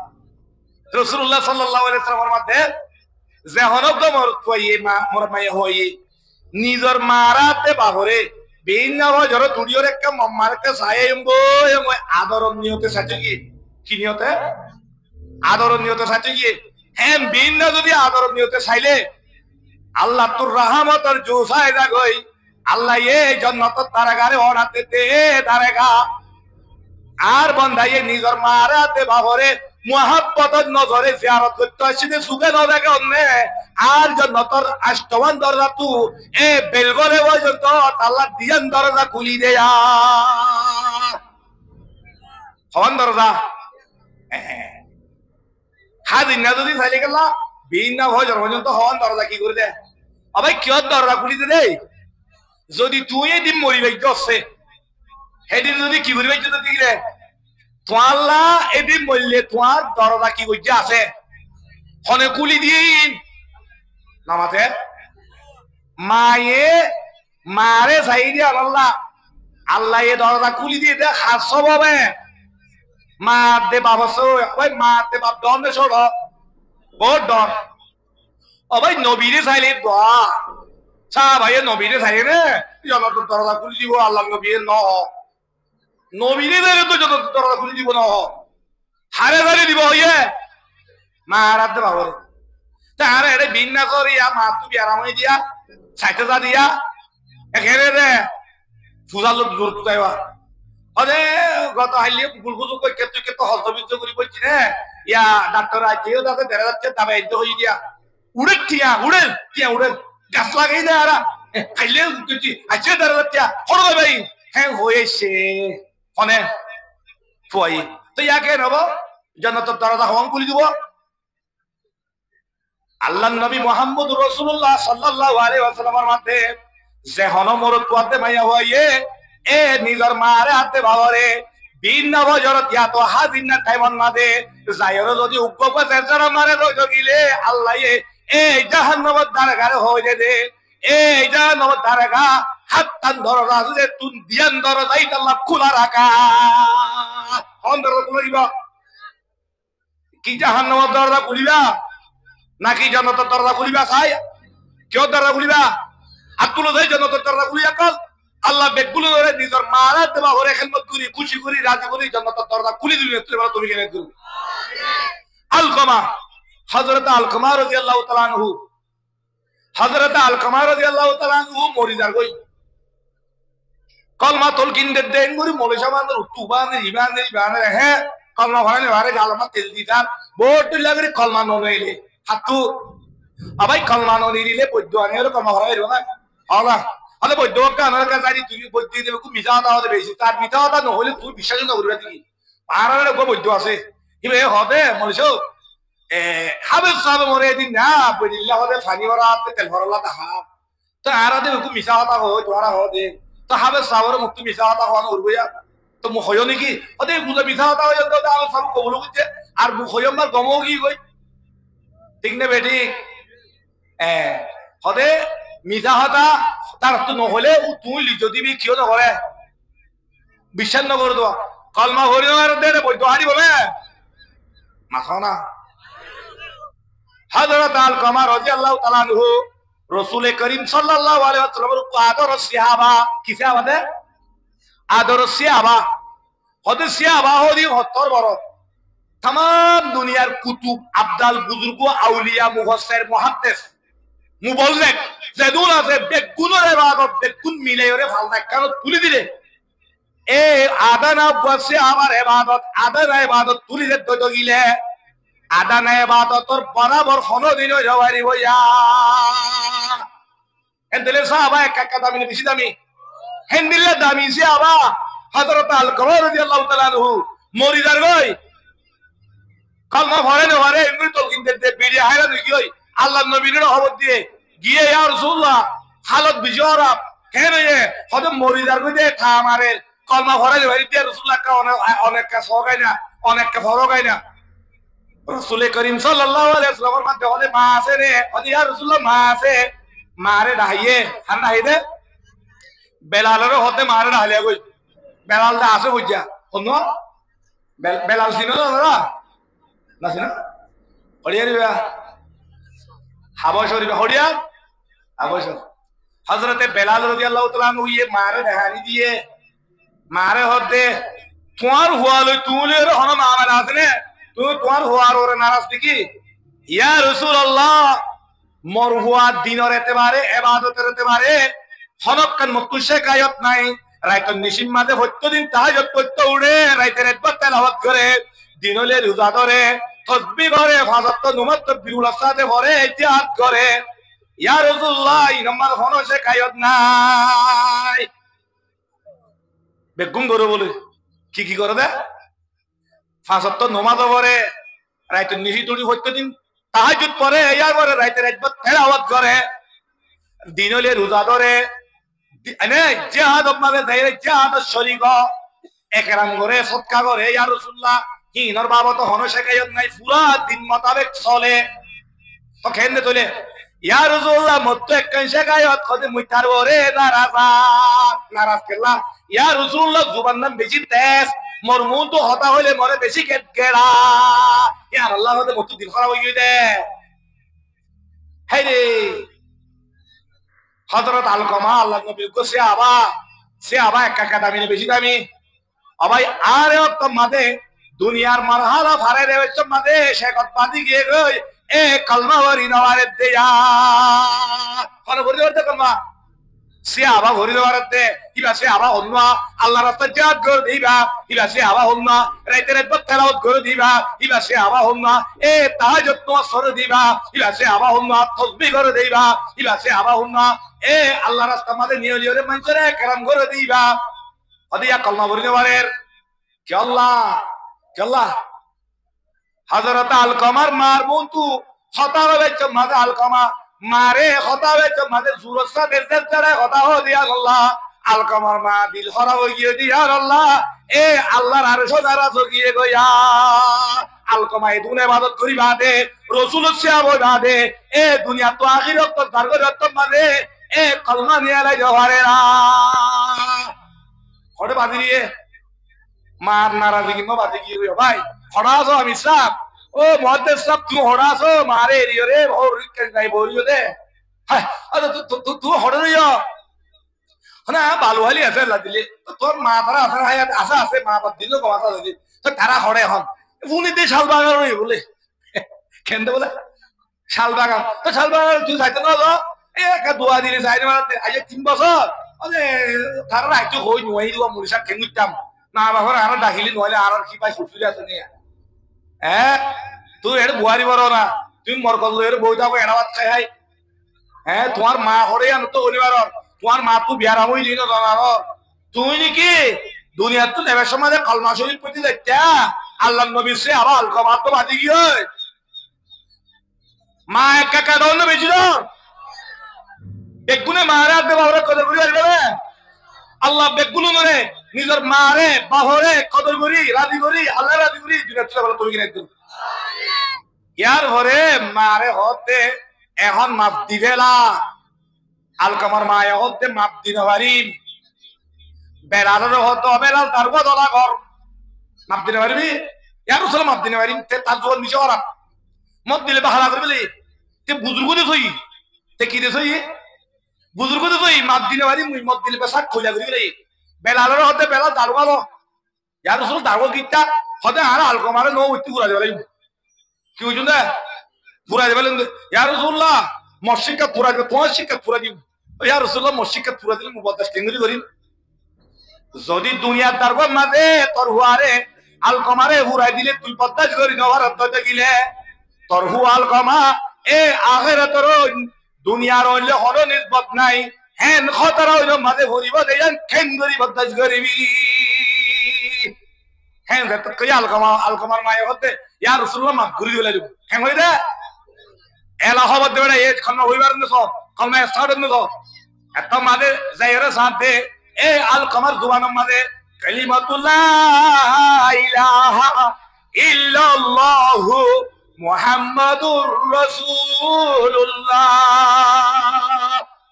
রাসূলুল্লাহ সাল্লাল্লাহু আলাইহি ওয়াসাল্লামের মধ্যে যে হনক মর কই মা মোর মাই হই নিজর মারাতে বাহরে বিন জড় দুড়িওর একটা মারকে সাইমবো আদরণ নিয়তে সাথে গিয়ে কি নিয়তে আদরণ নিয়তে সাথে গিয়ে হ্যাঁ বিন যদি আদরণ নিয়তে চাইলে আল্লাহ তোর রহমতের জোসায় জাগই আল্লাহ এই জান্নাতের দারগারে ওরাতে দে দারগা আর বন্ধাইয়ে নিজর মারাতে বাহরে মুহাব্বতের নজরে জিয়ারত করতে আসিতে সুখে না দেখে অন্য আর জান্নাতের আষ্টমান দরজা তু এ বেলগরে পর্যন্ত আল্লাহ দিয়ান দরজা খুলি দেয়া হওয়ান দরজা হাজির না যদি চাইলে গেলা ভিন্ন ভয় পর্যন্ত হওয়ান দরজা কি করে দেয় আবার কিয় দরজা খুলি দে দেই যদি তুই এদিন মরি বাইতে আছে সেদিন যদি কি করি বাইতে দিলে তোয়াল্লা এদিন মরলে তোমার দরজা কি করছে আছে হনে কুলি দিন নামাতে মায়ে মারে চাই দিয়া আল্লাহ আল্লাহ এ দরজা খুলি দিয়ে দে হাস হবে মা দে বাবা ওই মা দে বাপ ডর নে সর বহুত ডর ও ভাই নবীরে চাইলে দোয়া চা ভাই নবীরে চাই রে যত দরজা খুলি দিব আল্লাহ নবীর ন নবীরে চাইলে তো যত দরজা খুলি দিব ন হারে হারে দিব হইয়ে মা রাত দে বাবা তারে এটা বিন্যাস করিয়া মা তুমি আরাম হয়ে দিয়া সাইতে যা দিয়া এখানে রে ফুজাল দূর যাইবা আরে গত হাইলে গুলগুজু কই কেতে কেতে হস্তবিদ্ধ করি বলছি রে ইয়া ডাক্তার আইও দাদা ধরে যাচ্ছে তবে এই হই দিয়া উড়ে উড়ে গাছ লাগাই দে আরা খাইলে কিছু আছে ধরে যাচ্ছে হড় ভাই হ্যাঁ হয়েছে ফোনে ফুয়াই তো ইয়াকে নেব জান্নাতের দরজা হওয়ান খুলে দিব আল্লাহর নবী মুহাম্মদ রাসূলুল্লাহ সাল্লাল্লাহু আলাইহি ওয়াসাল্লামের মাঝে যে হনমরত কুয়াতে মাইয়া হইয়ে এ নিজর মারে হাতে বাবারে বিন বজরত ইয়া তো হাজিন না টাইমন মাঝে যায়র যদি উগ্গ চেরচরা মারে রই গিলে আল্লাহ এই জাহান্নামের দ্বারগারে হয়ে দে এই জাহান্নামের দ্বারগা হাত্তান দরজা যে তুন দিয়ান দরজাই আল্লাহ খোলা রাখা অন্তর খুলিবা কি জাহান্নামের দরজা খুলিবা নাকি জান্নাতের দরজা খুলিবা চাই কেউ দরজা খুলিবা আব্দুল যাই জান্নাতের দরজা খুলিয়া কল আল্লাহ বেগুলো ধরে নিজের মারা দেবা হরে খেলমত করি খুশি করি রাজি করি জান্নাতের দরজা খুলে দিবি তুমি কেন করবে আলকমা হযরত আলকমা রাদিয়াল্লাহু তাআলা আনহু হযরত আলকমা রাদিয়াল্লাহু তাআলা আনহু মরি যার কই কলমা তলকিন দেন করি মলেশা বান্দর তুবানে ইবানে হ্যাঁ কলমা ভরানে ভারে গালমা তেল দিতার বহুত লাগরে কলমা নইলে হাতু আবাই কলমা নইলে বৈদ্য আনির কলমা ভরাই না আল্লাহ আরে বৈদ্য কানার কাছে যাই তুই বৈদ্য দেবে খুব মিছা কথা হবে বেশি তার মিছা কথা নহলে তুই বিশ্বাস না করবি কি পাহাড়ের গো বৈদ্য আছে ইবে হবে মলেশো হাবেস সাহেব মরে দিন না বইদিল্লা হবে ফানি ভরা তেল ভরলা তাহা তো আর দে খুব মিছা কথা হয় তোরা হবে তো হাবেস সাহেবের মুক্তি মিছা কথা হওয়া উড়বইয়া তো মুখ হয় নাকি ওদের বুঝে মিছা কথা হয়ে যেত আমার সব কবল করছে আর মুখ হয় আমার গমও কি কই ঠিক না বেটি হদে মিছা কথা তার তো নহলে তুই লিজো দিবি কিয় নকরে বিশ্বাস নকরে তো কলমা ভরি দে বৈদ্য হারি বলে মাথা না হযরত আলকমা রাদিয়াল্লাহু তাআলা আনহু রাসূল করিম সাল্লাল্লাহু আলাইহি ওয়াসাল্লামের আদর সাহাবা কি সাহাবা দে আদর সাহাবা হদে সাহাবা হদি 70 বড় तमाम दुनियार कुतुब আবদাল বুজুর্গ আউলিয়া মুফাসসির মুহাদ্দিস মুবাল্লিগ যেদুন আছে বেগুনের ইবাদত বেগুন মিলে ওরে ফালনা কারণ তুলি দিলে এ আদানা বসে আমার ইবাদত তুলি দে তো গিলে আদানা ইবাদতর বরাবর কোনদিন হইবারি হইয়া এন্দেলে সাহাবা একা দামি বেশি দামি হেন্দিলে দামি সাহাবা হযরত আল-কমর রাদিয়াল্লাহু তাআলা আনহু মরিদার গই কলমা ভরে না ভরে এমনি তো কিন্তু বিড়ি হায়রা দিই কই আল্লাহর নবীর খবর দিয়ে গিয়ে ইয়া রাসূলুল্লাহ হালত বিজরা কেন এ হদ মরিদার কই দে থা আমারে কলমা ভরে ভরে দিয়ে রাসূলুল্লাহ কা অনেক কা সগাই না অনেক কা ফরগাই না রাসূল করিম সাল্লাল্লাহু আলাইহি ওয়াসাল্লামের মধ্যে হলে মা আছে রে হদ ইয়া রাসূলুল্লাহ মা আছে মারে ডাইয়ে হার ডাই দে বেলালের হতে মারে ডাইলে কই বেলাল দা আছে বুঝা হনো বেলাল সিনো না নাসিনা হড়িয়া রে হাবশ রে হড়িয়া হাবশ হযরত বেলাল রাদিয়াল্লাহু তাআলা আনহু ये মারে দেখানি দিয়ে মারে হতে তোমার হুয়ালে তুলের হন মামলা আছে তুই তোমার হুয়ার ওরে নারাজ দেখি ইয়া রাসূলুল্লাহ মোর হুয়া দিনের এতেবারে ইবাদতের এতেবারে হনকান মুতুশে কায়ত নাই রাইতন নিশিম মাঝে প্রত্যেকদিন তাহাজ্জুদ করতে উড়ে রাইতের একবার তেলাওয়াত করে দিনলে রোজা ধরে তসবিহ করে ফাজাত নুমাত বিরুল সাথে ভরে ইতিহাদ করে ইয়া রাসূলুল্লাহ ইনমার হনসে কায়ত নাই বেগুন করে বলে কি করে দে ফাজাত নুমাত ভরে রাইতে নিশি তুড়ি হইতে দিন তাহাজ্জুদ পড়ে ইয়ার পরে রাইতে রাতভর তেলাওয়াত করে দিন হলে রোজা ধরে এনে জিহাদ মানে যাইরে জিহাদ শরীক একরাম করে সদকা করে ইয়া রাসূলুল্লাহ হিনর বাবা তো হন শেখায়ত নাই পুরা দিন মোতাবেক চলে তো কেন তোলে ইয়া রাসূলুল্লাহ মত একখান শেখায়ত কদে মুইতার ওরে নারাজ কেলা ইয়া রাসূলুল্লাহ জুবান নাম বেশি তেজ মোর মুন তো হতা হইলে মরে বেশি কেট গেড়া ইয়া আল্লাহ হতে মত দিল খারাপ হই দে হায় রে হযরত আলকামা আল্লাহ নবী কো সে আবা একা দামি না বেশি দামি আবাই আরে তো মাদে দুনিয়ার মারহালা ফারে রে হচ্ছে মাদে শেখত বাদি গিয়ে গই এ কলমা ওরি নওয়ারে দেয়া কোন ভরি ধরতে কলমা সে আবা ভরি ধরতে কিবা সে আবা অন্য আল্লাহর রাস্তা জিহাদ করে দিবা কিবা সে আবা অন্য রাইতে রাত তেলাওয়াত করে দিবা কিবা সে আবা অন্য এ তাহাজ্জুদ নামাজ পড়ে দিবা কিবা সে আবা অন্য তাসবিহ করে দিবা কিবা সে আবা অন্য এ আল্লাহর রাস্তা মাদে নিয়ে লিওরে মঞ্জরে کرام করে দিবা ওদিয়া কলমা ভরি দেওয়ারের কি আল্লাহ হযরত আলকামার মার বন্ধু হতা হয়েছ মাদে আলকামা মারে হতা হয়েছ মাদে সুরসা দেশের চড়ে হতা হো দিয়া আল্লাহ আলকামার মা দিল হরা হয়ে গিয়ে দিয়া আল্লাহ এ আল্লাহর আরশ দ্বারা গিয়ে গয়া আলকামা এ দুনিয়া ইবাদত করি বাদে রাসূল সাহেব বাদে এ দুনিয়া তো আখিরাত তো দরগত মাদে এ কলমা নিয়ে লাই জওয়ারে না হড়ে বাদি দিয়ে মার নারাজি কিনো বাদি কি ভাই হড়াছো আমি সাহেব ও মহাদেব সাহেব তুই হড়াছো মারে এরিও রে ভোর নাই বলিও দে হ্যাঁ আরে তুই হড়ে রইও না বালুহালি আছে আল্লাহ দিলে তোর মা তারা আছে হায়াত আছে মা বাদ দিল গো মাথা দিলি তো তারা হড়ে হন উনি দিয়ে শাল বাগান রই বলে কেন বলে শাল বাগান তো শাল বাগান তুই যাইতে না একা দোয়া দিলে যাইতে মারতে আজ 3 বছর আরে তারা রাইতে হই নই দিবা মুরিশা কেঙ্গুতাম না বাবার আর ডাকিলি নইলে আর কি পাই সুফিরে আছে নিয়া হ্যাঁ তুই এর বুয়ারি বড় না তুই মরকল এর বউটা কো এড়াবাত খাই হাই হ্যাঁ তোমার মা হরে আন তো হলিবার তোমার মা তো বিয়ার হই দিন জানার তুই নাকি দুনিয়ার তো নেবার সময় কলমা শরীফ পড়তে যাইতা আল্লাহর নবী সে আবার আলকামা তো বাদি গিয়ে মা একা কারণ বেশি না বেগুনে মারা দে বাবা কদর করি আসবে আল্লাহ বেগুনে মরে নিজের মারে বাহরে কদর করি রাজি করি আল্লাহ রাজি করি দুনিয়া চলে বলো তুমি কিনা একদম ইয়ার ঘরে মারে হতে এখন মাপ দিবেলা আলকামার মা হতে মাপ দিতে পারি বেড়ালের হতো বেড়াল তার দলা ঘর মাপ দিতে পারবি ইয়ার আসলে মাপ দিতে পারি তার জোর নিচে করা মত দিলে বাহারা করবি তে বুজুর্গ দে সই তে কি দে সই বুজুর্গ দে সই মাপ দিতে পারি মুই মত দিলে পেশাক খোলা করি বেলালের হতে বেলাল দারুগালো ইয়ার আসলে দারুগা গীতটা হতে আর আলকামারে নো উঠতে ঘুরা দেবে কি বুঝুন না পুরা দেবে ইয়ার রসুল্লাহ মসজিদকে পুরা দিবে তোমার শিক্ষা পুরা দিব ইয়ার রসুল্লাহ মসজিদকে পুরা দিলে মুবাদ্দাস টেঙ্গুরি করিম যদি দুনিয়ার দারগা মাঝে তোর হুয়ারে আলকামারে হুরাই দিলে তুই বদ্দাস করি নবার অর্থ গিলে তোর হু আলকামা এ আখিরাতের দুনিয়ার হইলে হর নিসবত নাই হেন খতর হইল মাঝে ভরিব দেন খেন করি বদ্দাস করিবি হেন কই আলকামার মায়ে হতে ইয়া রাসূলুল্লাহ মাফ করে দিলে হেন হই দে এলা খবর দেবে না এই খানা হইবার না সব খানা স্টার্ট না সব এত মাঝে যাইরে সাথে এ আলকামার জুবানের মাঝে কালিমাতুল্লাহ ইলাহা ইল্লাল্লাহু মুহাম্মাদুর রাসূলুল্লাহ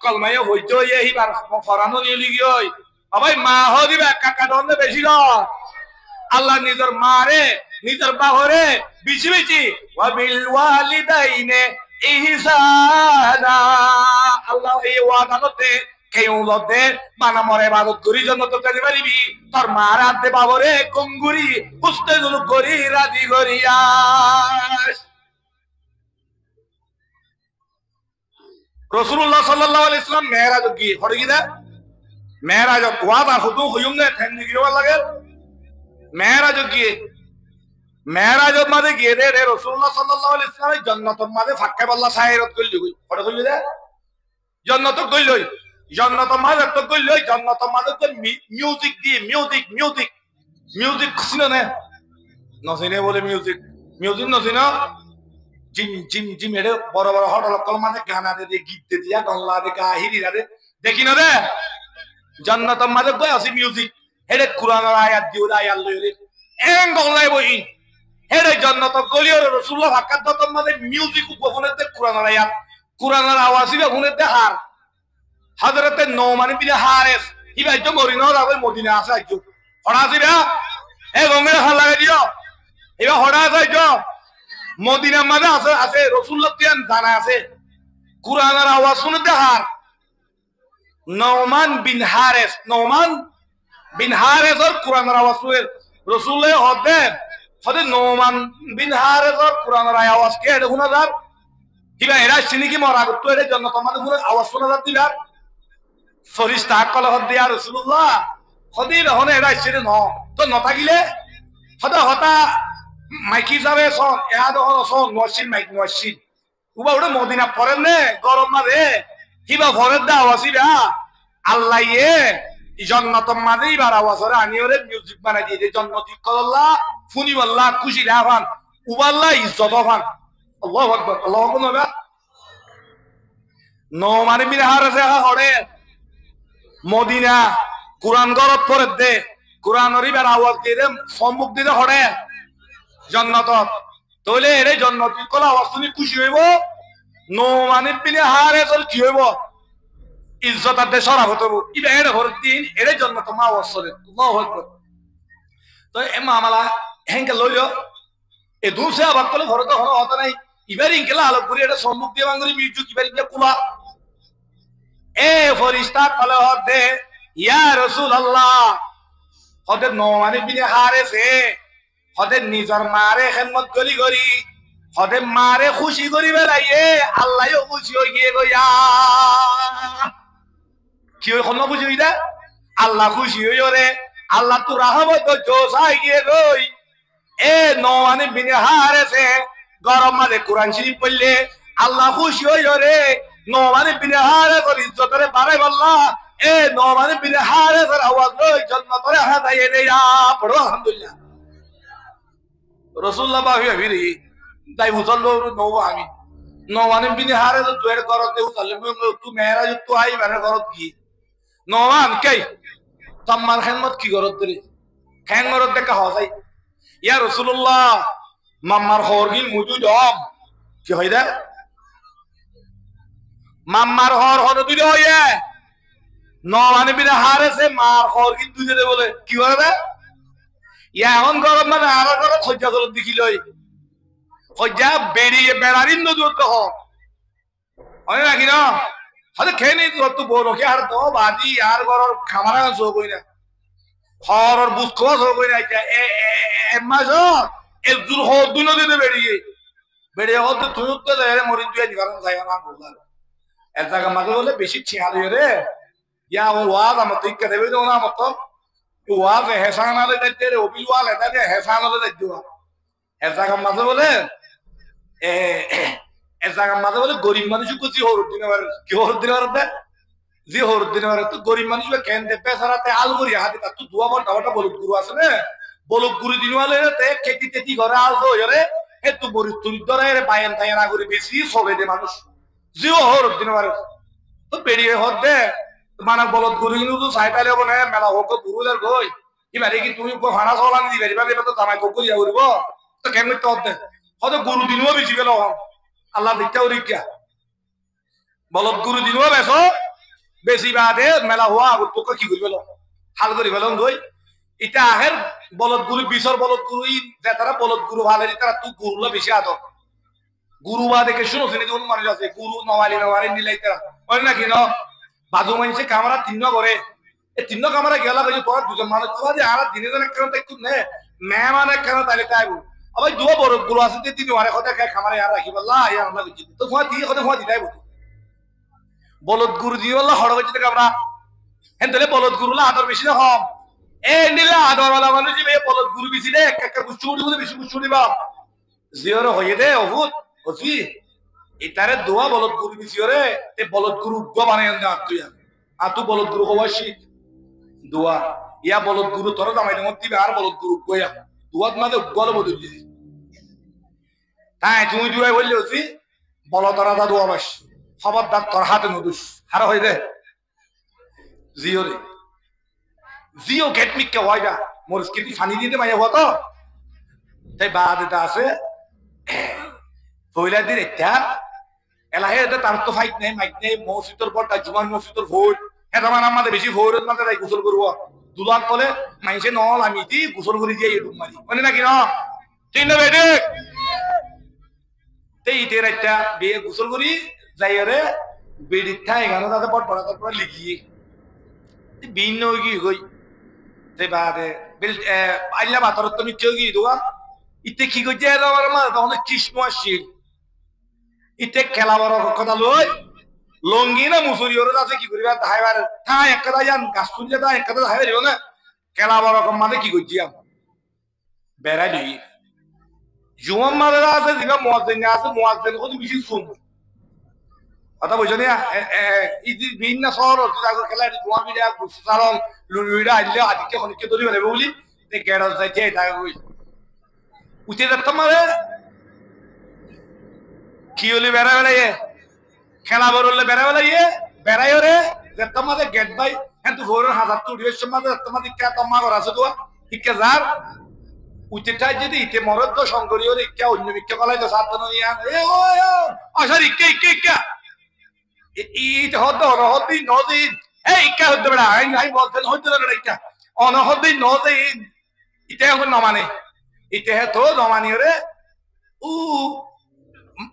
কলমায়ে হইতো এইবার ফরানো নিলি গই ভাই মা হদিবা কাকা দন্ডে বেশি না আল্লাহ নিজের মারে নিজের বাহরে বিচি বিচি ওয়া বিল ওয়ালিদাইনে ইহসানা আল্লাহ এই ওয়াদাতে কেউ লতে মানা মরে ইবাদত করি জন্য তো কাজে পারিবি তোর মার হাতে বাবরে কুঙ্গুরি হুস্তে জুল করি রাজি করিয়াস রাসূলুল্লাহ সাল্লাল্লাহু আলাইহি ওয়াসাল্লাম মেরাজ কি হড় গিদা মেরাজ ওয়াদা হুদু হুয়ুম নে থেন দিও লাগে মেরাজ কি মেরাজ মাঝে গিয়ে রে রাসূলুল্লাহ সাল্লাল্লাহু আলাইহি ওয়াসাল্লাম জান্নাতের মাঝে ফাক্কা বল্লা সাইরাত কইলি কই হড় কইলি দে জান্নাত কইলই জান্নাত মাঝে তো কইলই জান্নাত মাঝে তো মিউজিক দি মিউজিক খুশিনা না নসিনে বলে মিউজিক মিউজিক নছি না জিম জিম জিম এড়ে বড় বড় হোটেল কল মানে গানা দে গীত দে দিয়া গল্লা দে গাহিরি দে দেখি না রে জান্নাত মাঝে গয় আছে মিউজিক হেডে কুরআনের আয়াত দিও আয়াত লইরে এং গল্লাই বই হেডে জান্নাত গলিও রাসূলুল্লাহ হাক্কাত দত মাঝে মিউজিক উপফনের দে কুরআনের আওয়াজ ইবে হুনে দে হার হযরতে নওমান বিন হারিস ইবা তো মরিনো রাবে মদিনা আছে আইছো হড়া দিবা এ গঙ্গের হাল লাগা দিও এবা হড়া আছে মদিনা মাঝে আছে আছে রাসূলুল্লাহ তিয়ান জানা আছে কুরআনের আওয়াজ শুনে দে হার নওমান বিন হারিস और কুরআনের আওয়াজ শুনে রাসূলুল্লাহ হদে নওমান বিন হারিস और কুরআনের আওয়াজ কে এটা শোনা যার কিবা এরা চিনি কি মরা তো এর জন্য তোমাদের পুরো আওয়াজ শোনা যাচ্ছে দিবা ফরিস্তা কল হদে ইয়া রাসূলুল্লাহ হদে হনে এরা চিনি ন তো নতাগিলে হতা মাইকি যাবে সন এহাদ সন নওয়াসিন উবা ওটা মদিনা পড়েন নে গরম মাঝে কিবা ভরের দা আওয়াজ ইবা আল্লাহ জান্নাত মাঝে ইবার আওয়াজ ওরে আনি ওরে মিউজিক বানাই দিয়ে জান্নাতি কল্লাহ ফুনি আল্লাহ খুশি রাফান উবাল্লাহ ইজ্জত হফান আল্লাহু আকবার আল্লাহু আকবার নওমান বিন হারিস হড়ে মদিনা কুরআন গরত পড়ে দে কুরআন ইবার আওয়াজ দিয়ে সম্মুখ দিয়ে হড়ে জান্নাত তইলে এরে জান্নাতি কল আওয়াজ শুনি খুশি হইব নওমান বিন হারিস কি হইব ইজ্জত আদে সরা হতো ইবা এর হর দিন এরে জান্নাত মা আওয়াজ চলে আল্লাহু আকবার তো এ মামলা হেঙ্কে লইলো এ দুসে আবার কলে ঘরে তো হতো নাই ইবার ইনকেলা আলোক করে এটা সম্মুখ দিয়ে বাঙ্গুরি মিউজিক ইবার ইনকে কুলা এ ফরিস্তা কলে হদে ইয়া রাসূলুল্লাহ হদে নওমান বিন হারিস হদে নিজর মারে খেদমত করি হদে মারে খুশি করি বেলাইয়ে আল্লাহও খুশি হই গিয়ে গয়া কি হই কোন খুশি হইদা আল্লাহ খুশি হই ওরে আল্লাহ তো রহমত জোসাই গিয়ে গই এ নওমান বিন হারিস গরম মাঝে কুরআন শরীফ পড়লে আল্লাহ খুশি হই ওরে নওমান বিন হারিস এর ইজ্জতরে বাড়াই বললা এ নওমান বিন হারিস এর আওয়াজ লই জান্নাতরে হাদায়ে দেয়া পড়ো আলহামদুলিল্লাহ রাসূলুল্লাহ বাহিয়া ভিরি তাই মুসল্লো নও আমি নওমান বিন হারিস তোর করতে উতালে তু মেরাজ তো আই মানে করত কি নওমান কে তাম্মার খেদমত কি করত রে খেদমত দেখা হসাই ইয়া রাসূলুল্লাহ মাম্মার হরগিল মুজু জম কি হইদা মাম্মার হর দুইটা হইয়া নওমান বিন হারিস মার হরগিল দুইটা বলে কি করে ইয়া এখন গরম মানে আর গরম সহ্য করে দেখিলই সহ্য বেরিয়ে বেড়ারিন নজর তো হয় নাকি না হয়তো খেয়ে নি তো বড়কে আর তো বাজি আর গরম খামারা চোখ হই না হরর বুঝ খোয়া চোখ হই না মাস একজুর হর দুই নদীতে বেরিয়ে হতে তুই তো মরিন তুই নিবারণ খাই না বললাম এক জায়গা মাঝে বলে বেশি ছিয়াল রে ইয়া ও ওয়াজ আমার তো ইচ্ছা দেবে না আমার তো ওয়াজ হেসান আলে যাইতে রে অবিল ওয়াল এটা দিয়ে হেসান আলে যাইতে এক জায়গা মাঝে বলে এক জায়গা মাঝে বলে গরিব মানুষ কুচি হরুদ্দিন কি হরুদ্দিন জি হরুদ্দিন তো গরিব মানুষ কেন দে পেছারাতে আল করি হাতে তো দুয়া বড়টা বলুক গুরু আছে না বলুক গুরু দিনওয়ালে তে খেতি তেতি ঘরে আল হয়ে হে তো বড় তুরিদরে রে বায়ান তাই না করে বেশি চলে দে মানুষ জিও হরুদ্দিন তো বেরিয়ে হদ দে মানে বলদ গুরু কিন্তু তো সাইটালে বনে মেলা হোক গুরুলের গই এবারে কি তুমি ভাড়া চলানি দিবে এবারে তো জামাই কোকরি যাবো তো কেমন তো হয়তো গুরু দিনও বেশি গেল আল্লাহ দিকটাও রিক্কা বলদ গুরু দিনও বেশ বেশি বাদে মেলা হওয়া আগত তোকে কি করি পেল হাল করি পেল গই এটা আহের বলদ গুরু বিশর বলদ গুরু যে তারা বলদ গুরু ভালো তারা তুই গুরুলা বেশি আদর গুরু বা দেখে শুনো শুনে কোন মানুষ আছে গুরু নওয়ালি নিলাই তারা হয় নাকি ন বাজু মানুষে কামারা তিন্ন করে এই তিন্ন কামারা গেলা কইছে তোরা দুজন মানুষ তোরা যে আর দিনে দিনে কেন একটু নে মেহমানে কেন তাইলে তাইবো আবার দুয়া বড় গুরু আছে যে তিন ওয়ারে কথা খায় খামারে আর রাখি বললা ইয়া আল্লাহ কইছি তো ফুয়া দিয়ে কথা ফুয়া দিতাইবো বলদ গুরু দিয়ে বললা হড় কইছে কামরা হেন তাহলে বলদ গুরুলা আদর বেশি না হম এ নিলা আদর वाला মানুষ যে বলদ গুরু বেশি দে একটা বুঝু বলে বেশি বুঝু দিবা জিওর হয়ে দে বহুত ওসি এটারে দোয়া বলদ গুরু বিছিরে তে বলদ গুরু গো বানায় না তুই আর তুই বলদ গুরু হওয়াসি দোয়া ইয়া বলদ গুরু তোর দামাই মত দিবে আর বলদ গুরু গোয়া দোয়াত মাঝে গল বদল দিছি তাই তুমি জুয়াই বললে হচ্ছি বলো তোরা দাদু অবশ খবরদার তোর হাতে নদুস হারা হয়ে দে জিও রে জিও গেট মিক কে হয়বা মোর স্কিটি ফানি দিতে মাইয়া হতো তাই বাদ এটা আছে ফইলা দিন এটা এলাহে এটা তার তো ফাইট নেই মাইক নেই মসজিদের পর তাই জুমান মসজিদের ভোট এটা মানে আমাদের বেশি ভোরের মাঝে তাই গোসল করবো দুলার তলে মাইসে নল আমি দি গোসল করে দিয়ে ডুব মারি মানে নাকি না ঠিক না বেটে ইটের একটা বিয়ে গোসল করি যাই রে বেড়ির ঠাই এখানে তাদের পট পড়া তারপরে লিখিয়ে ভিন্ন কি হই তে বাদে বেল আইলা বাতর তুমি কেউ কি দোয়া ইতে কি করছে আমার মা তখন কৃষ্ণ আসছিল ইতে খেলা বড় কথা লই লঙ্গি না মুসুরি ওর আছে কি করিবা তাইবার ঠাই একটা যান গাছ তুললে তা একটা ধাই দিব না খেলা বড় রকম মানে কি করছি বেড়ালি জুয়ান মারা আছে যেটা মুয়াজ্জিন আছে মুয়াজ্জিন কত বেশি শুন কথা বুঝছো না এই যে ভিন্ন শহর জায়গা খেলা জুয়ান বিড়া সারং লুইড়া আইলে আদিকে খনিকে ধরি বেলে বলি তে গেড় যাইতে টাকা কই উঠে যেতাম মারে কি হলি বেড়া বেড়াইয়ে খেলা বড়লে বেড়া বেড়াইয়ে বেড়াই রে যেতাম মারে গেট বাই হ্যাঁ তুই ভোরের হাজার তো উড়িয়ে সময় যেতাম মারে কে তোমা করা আছে তো ইকে যার উচিতটাই যদি ইতে মরদ তো শঙ্করীয় ইচ্ছা অন্য ভিক্ষা কলাই তো সাধন আসার ইচ্ছা ইচ্ছা ইচ্ছা ইট হতো অনহদিন নদিন এই ইচ্ছা হতে বেড়া আমি বলতেন হইতে না ইচ্ছা অনহদিন নদিন ইতে এখন নমানে ইতে তো নমানি রে উ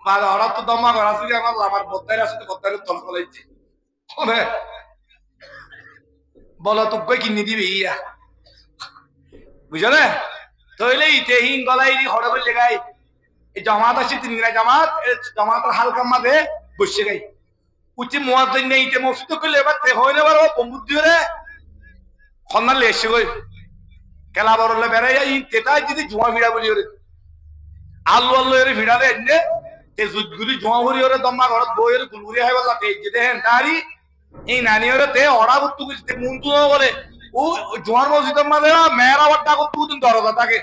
ওরা তো দমা করা আছে আমার আমার বদ্দার আছে বদ্দারের তল কলাইছে বলো তো কই কিনে দিবি ইয়া বুঝো না তইলে ইতে হিং গলাই হড়ে বলে গাই এই জামাত আছে তিনটা জামাত জামাতের হালকা মাঝে বসে গাই উচি মুয়াজ্জিন নেই ইতে মসজিদ করলে এবার তে হয় না বারো বন্ধু রে খন্না লেসে গই খেলা বড়লে বেড়াই যাই তেতাই যদি জুয়া ভিড়া বলি ওরে আল্লু আল্লু এর ভিড়া দে এনে তে জুদগুলি জুয়া ভরি ওরে দম্মা ঘরত বই এর গুলগুরি হয় বলা তে যেতে হেন তারি এই নানি ওরে তে অড়া বত্তু তে মুন্টু বলে ও জোয়ার মসজিদের মাঝে মেয়েরা বাড্ডা করতে তুই দরজা থাকে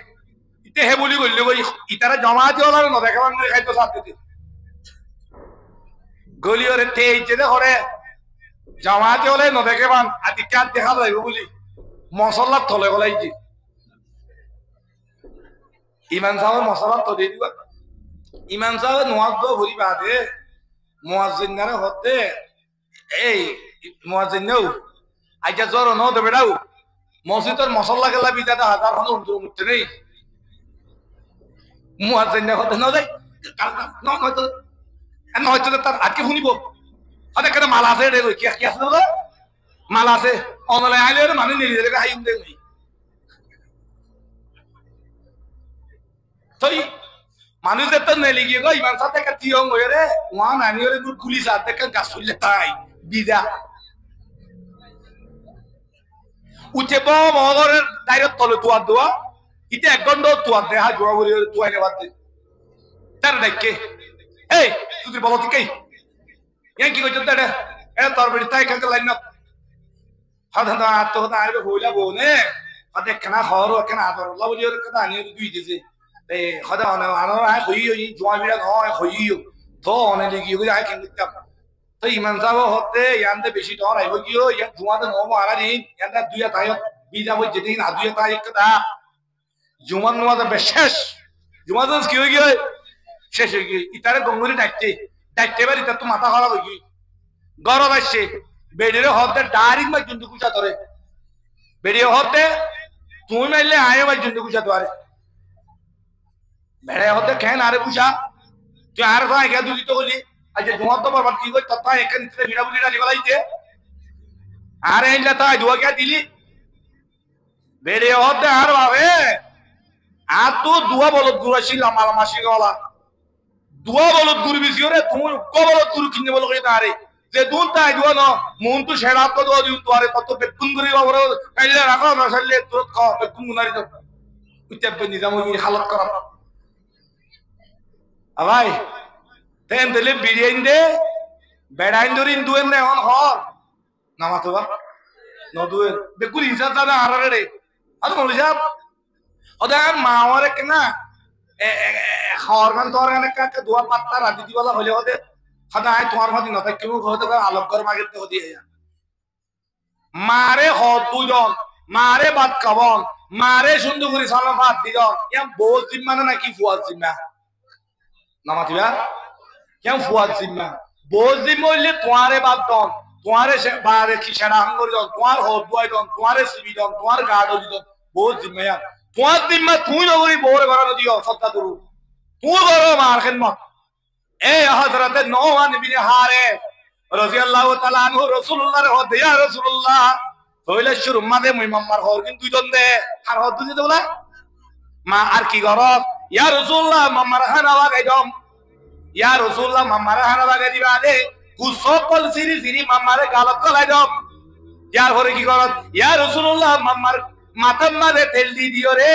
ইতে হে বলি কইলে কই ইতারা জমাতে হলো না দেখা বাংলা খাইতো সাথে গলি ওরে তে যেতে করে জমাতে হলে ন দেখে বান আদি কাট দেখা যাইব বলি মশলা তলে গলাইছি ইমান সাহেব মশলা তো দিয়ে দিবা ইমান সাহেব নোয়াজ ভরি বাদে মুয়াজ্জিনরা হতে এই মুয়াজ্জিনও আইজা জ্বর ন দে বেড়াও মসজিদের মশলা গেলা বিদাতে হাজার হন উঠতে উঠতে নেই মুয়াজ্জিন হতে ন যাই নয়তো নয়তো তার আজকে শুনিব আরে কেন মালা আছে রে কি কি আছে বলো মালা আছে অনলাইন আইলে মানে নিলি রে হাই উঠে নেই তো মানুষ এত নেলি গিয়ে গো ইমান সাথে একটা তিয়ং হয়ে রে ওয়ান আনি রে দূর গুলি সাথে গাছ ফুললে তাই বিদা উঠে মগরের ডাইরেক্ট তলে তুয়ার দোয়া ইতে এক ঘন্টা তুয়ার দেহা জোয়া বলি তুয়াই নেবার দে তার ডাইকে এই তুই বলো তুই কে ইয়ান কি করছিস এটা এটা তোর বেড়ি তাই কাকে লাইন না হাত হাত আত্মহত্যা আরবে হইলা বনে হাতে কেনা খবর কেনা আদর আল্লাহ বলি ওর কথা আনিয়ে দুই দিছে এই খদা অনে আনো আয় হই জোয়া বিড়া নয় হই তো অনে লিগি গই আয় কিন্তু তো ইমান সাহেব হতে ইয়ানতে বেশি ডর আইব গিয়ে ইয়ান জুমাতে নম আরা দিন ইয়ানটা দুইয়া তাই বিজা বই যেদিন আদুয়া তাই একটা জুমান নমাজে বেশেষ জুমাতে কি হই গিয়ে শেষ হই গিয়ে ইতারে গঙ্গুরি ডাকতে পারি তা তো মাথা খারাপ হই গই গরম আসছে বেডিরে হতে ডাইরেক্ট মাই জুন্দু কুচা ধরে বেডিয়ে হতে তুমি মাইলে আয় মাই জুন্দু কুচা ধরে বেড়ে হতে কেন আরে কুচা তুই আর ভাই কে দুই তো বলি আজ জুমার তো বাবা কি কই তথা এখান থেকে ভিড়া বুলিটা নিবালাইতে আরে ইল্লা তাই দুয়া কে দিলি বেড়ে হতে আর ভাবে আর তো দুয়া বলদ গুরাছিল আমার মাসি গলা দুয়া বলদ গুরু বিসিওরে তুমি কো বলদ গুরু কিনে বলো কই তারে যে দুন তাই দুয়া ন মন তো সেরা তো দুয়া দিউ তোরে কত বেকুন করি বাবর কাইলে রাখো না সাইলে তুরত খাও বেকুন মুনারি তো উচ্চাবে নিজাম ওই হালত করা ভাই তেন দিলে বিরিয়ানি দে বেড়াইন ধরিন দুয়েন নে হন হর নামা তো নদুয়ের বেকুল হিসাব দাদা আরারে রে আর বলি যাব ওদের মাওয়ারে কেনা খাওয়ার গান তোর গান একটা দোয়া পাত্তা রাতি দিবালা হলে হতে খাদা আয় তোমার ভাতি নতা কেমন হতে আলোক করে মাগের হতে মারে হত দুজন মারে বাদ খাবন মারে সুন্দর করে সালাম ভাত দিজন ইয়াম বহুত জিম্মা না নাকি ফুয়াদ জিম্মা নামাতিবা কেন ফুয়াদ জিম্মা বহুত জিম্মা হইলে তোমারে বাদ দন তোমারে বারে কি সেনা হাঙ্গর দন তোমার হত দুয়াই দন তোমারে সিবি দন তোমার গার্ড দিজন বহুত জিম্মা তোমার জিম্মা তুই নগরী বউরে বাড়ানো দিও সত্তা করু তুই বড় মার খেদমত এ হযরতে নওয়ান বিন হারিস রাদিয়াল্লাহু তাআলা আনহু রাসূলুল্লাহর হদ ইয়া রাসূলুল্লাহ হইলে শুরু মাদে মুই মাম্মার হর কিন্তু দুইজন দে আর হদ দিতে বলা মা আর কি গরব ইয়া রাসূলুল্লাহ মাম্মার খানা লাগাই দম ইয়া রাসূলুল্লাহ মাম্মার খানা লাগাই দিবা দে কুসকল সিরি সিরি মাম্মারে গালত গলাই দম ইয়ার হরে কি গরব ইয়া রাসূলুল্লাহ মাম্মার মাথার মাঝে তেল দি দিও রে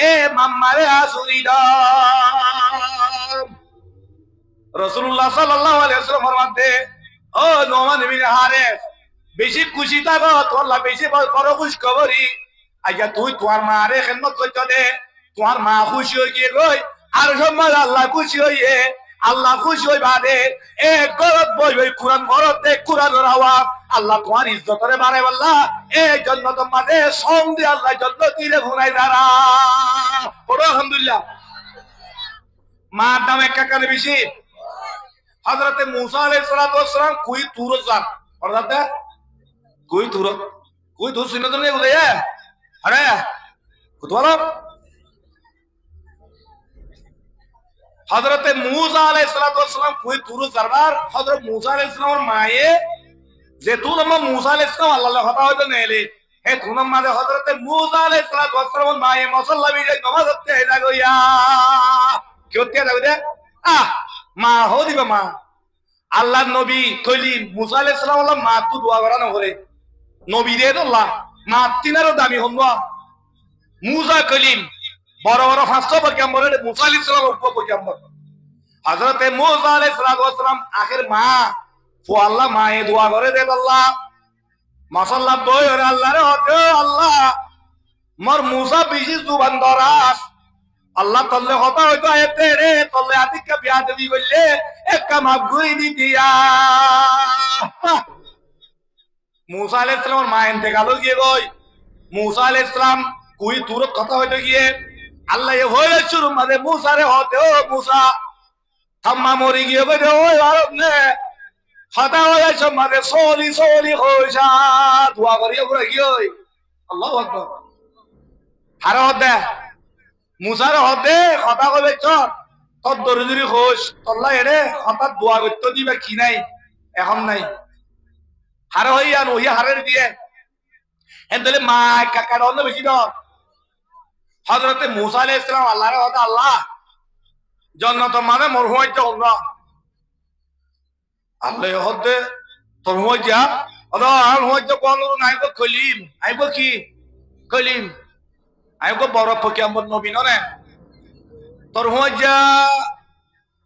এ মাম্মারে আসুরি দম রাসূলুল্লাহ সাল্লাল্লাহু আলাইহি ওয়াসাল্লাম ফরমাতে ও নোমান বিন হারিস বেশি খুশি থাকো তোর বেশি বড় খুশ খবরই আইয়া তুই তোমার মারে খেদমত করছ দে তোমার মা খুশি হয়ে গিয়ে গই আর সম্মান আল্লাহ খুশি হইয়ে আল্লাহ খুশি হই বাদে এক গরত বই বই কুরআন গরত দে কুরআনের আওয়াজ আল্লাহ তোমার ইজ্জতরে বাড়াই বললা এই জন্য তোমাদের সং দিয়ে আল্লাহ জান্নাতীরে ঘুরাই দাঁড়া পড়ো আলহামদুলিল্লাহ মার নাম একটা কানে বেশি হযরতে মূসা আলাইহিস সালাতু ওয়াস সালাম কুই তুর যান অর্থাৎ কুই তুর সিনে তো নেই বলে আরে কুতওয়ালা হযরতে মূসা আলাইহিস সালাতু ওয়াস সালাম কুই তুর দরবার হযরত মূসা আলাইহিস সালামের মায়ে যে তুলমা মূসা আলাইহিস সালাম আল্লাহর কথা হইতো নেলে হে তুলম মাদে হযরতে মূসা আলাইহিস সালাতু ওয়াস সালামের মায়ে মুসাল্লা বিজে নামাজ পড়তে হেদা গইয়া কি হতে যাবে দে মা হো দিবা মা আল্লাহর নবী কলিম মূসা আলাইহিস সালাম আল্লাহ মা তু দোয়া করা না করে নবী দে তো আল্লাহ মা তিনারও দামি হনবা মূসা কলিম বড় বড় 500 পয়গম্বরের মূসা আলাইহিস সালাম উপ পয়গম্বর হযরতে মূসা আলাইহিস সালাম আখির মা ফো আল্লাহ মায়ে দোয়া করে দে আল্লাহ মাশাআল্লাহ বই ওরে আল্লাহ রে হতে আল্লাহ মোর মূসা বেশি জুবান দরাস আল্লাহ তল্লে কথা হইতো আইতে রে তল্লে আতিকা বিয়া দেবি বললে একটা মাপ গুই দিতিয়া মূসা আলাইহিস সালামের মা ইন্তেকাল গিয়ে গই মূসা আলাইহিস সালাম কুই তুর কথা হইতো গিয়ে আল্লাহ এ হইলে শুরু মাঝে মূসা রে হতে ও মূসা থাম্মা মরি গিয়ে গই ওই আরব নে খাতা হইলে সব মাঝে সলি হইসা দোয়া করিয়া পুরা গিয়ে আল্লাহু আকবার হারা হদে মুসার হদে কথা কবে চর তোর দরিদ্রি হোস তল্লা এরে হঠাৎ দোয়া করতে দিবে কি নাই এখন নাই হারে হইয়া নহিয়া হারের দিয়ে হেন তাহলে মা কাকার অন্য বেশি দর হযরতে মূসা আলাইহিস সালাম আল্লাহর হদে আল্লাহ জান্নাত মানে মরহুমাই অন্য আল্লাহ হদে তোর হইয়া অদ আর হইয়া কোন নাই তো কলিম আইব কি কলিম আইব বড় পয়গম্বর নবী নরে তোর হইয়া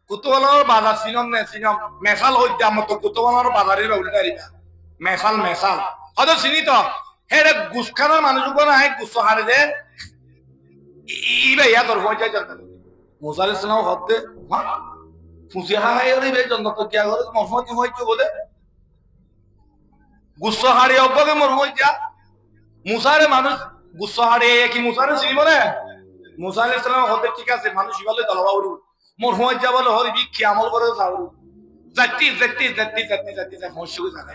কুতুবালার বাজার সিনম নে সিনম মেসাল হইয়া মত কুতুবালার বাজারের উল্টারিবা মেসাল হদ চিনি তো হেরে গুসখানার মানুষ কোন আই গুস হারে দে ইবে ইয়া তোর হইয়া জান মূসা আলাইহিস সালাম হদে ফুসি হাই রে বে জন্নত কি আগরে মফতি হইছো বলে গুস হারে অবগে মোর হইয়া মুসারে মানুষ গুস হারে কি মুসারে চিনিব না মূসা আলাইহিস সালাম হতে ঠিক আছে মানুষ ইবালে দলবাউরু মোর হই যাবল হরি কি আমল করে যাও জাতি মশগুল জানে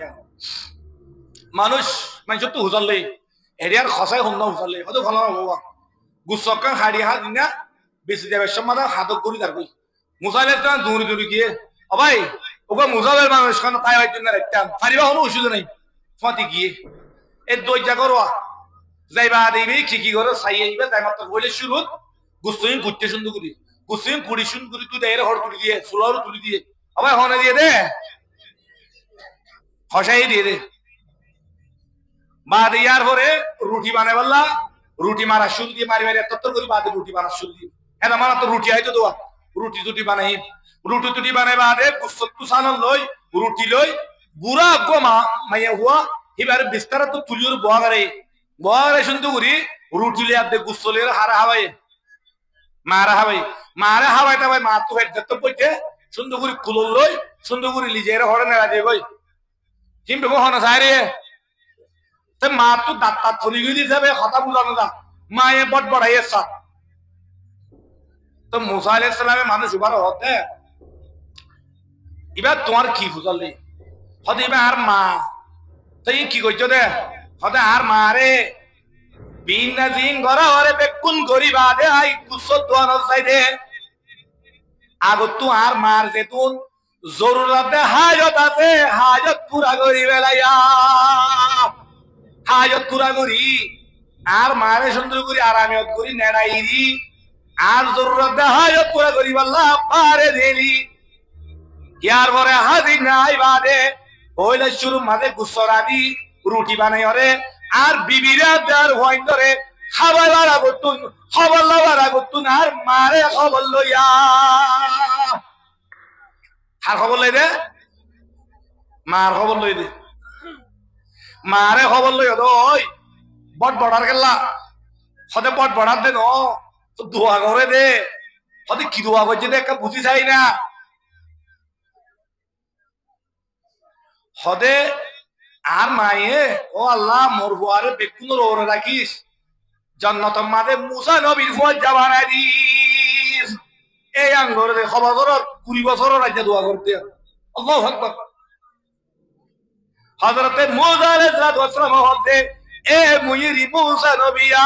মানুষ মানে তো হুজলে এরিয়ার খসাই হন না হুজলে হতো ভালো না বাবা গুসকা হাড়ি হা দিনা বেশি যাবে সমাদা হাত করি দার কই মূসা আলাইহিস সালাম দূরে গিয়ে ও ভাই ওগো মুজাবের মানুষ কোন তাই হইতো না একটা ফারিবা হনো উসুদ নাই ফাতি গিয়ে এ দুই জায়গা যাইবা দেবি কি করে সাইয়াইবা যাই মাত্র বলে শুরু গুসইন গুটতে সুন্দর করি গুসইন কুড়ি সুন্দর করি তুই দেয়ের হড় তুলি দিয়ে ফুলার তুলি দিয়ে আবার হনে দিয়ে দে হসাই দিয়ে দে বাদ ইয়ার পরে রুটি বানাই বললা রুটি মারা শুরু দিয়ে মারি তত্তর করি বাদে রুটি বানা শুরু দিয়ে হ্যাঁ আমার তো রুটি আইতো দোয়া রুটি বানাই রুটি বানাই বাদে গুসত্তু সানন লই রুটি লই বুড়া গোমা মাইয়া হুয়া এবারে বিস্তার তো তুলিওর বহাগারে সুন্দর করি রুটি লিয়ে আদে গুসলের হারা হাওয়াই মারা হাওয়াইতে ভাই মা তো হেড দেখতে পড়ছে সুন্দর করে কুলল লই সুন্দর করে লিজের হরে নেড়া দিয়ে গই কিন্তু হন সাইরে তে মা তো দাঁত থলি গই যাবে কথা বুঝানো যা মায়ে বট বড়াইয়ে সা তো মুসা আলাইহিস সালামে মানুষ উবার হতে এবার তোমার কি বুঝালি হতে এবার আর মা তো কি কইছো দে হতে আর মা রে বিনা জিন গরা হরে বেকুন গরিবা দে আই কুসল দোয়ানো চাইদে আগত তু আর মার যে তুন জরুরত হাজত আছে হাজত পুরা করি বেলাইয়া হাজত পুরা করি আর মারে সুন্দর করি আরামিয়ত করি নেড়াইরি আর জরুরত হাজত পুরা করি বললা পারে দেলি ইয়ার পরে হাজি নাই বাদে হইলে শুরু মাঝে গুসরাদি রুটি বানাই হরে আর বিবিরা দার হইন ধরে খাবার বাড়া করতুন খবর লওয়ারা করতুন আর মারে খবর লইয়া আর খবর লই দে মার খবর লই দে মারে খবর লই ওই বট বড়ার গেলা সদে বট বড়ার দে ন তো দোয়া করে দে সদে কি দোয়া করছে দে একটা বুঝি চাই না সদে আর মায়ে ও আল্লাহ মোর বুয়ারে বেকুনোর ওরে রাখিস জান্নাতের মাঝে মুসা নবীর ফুয়ার জাবানা দিস এই আঙ্গর দে খবর করো 20 বছর রাজ্যে দোয়া করতে আল্লাহু আকবার হযরতে মুসা আলাইহিস সালাম হতে এ মুইরি মুসা নবিয়া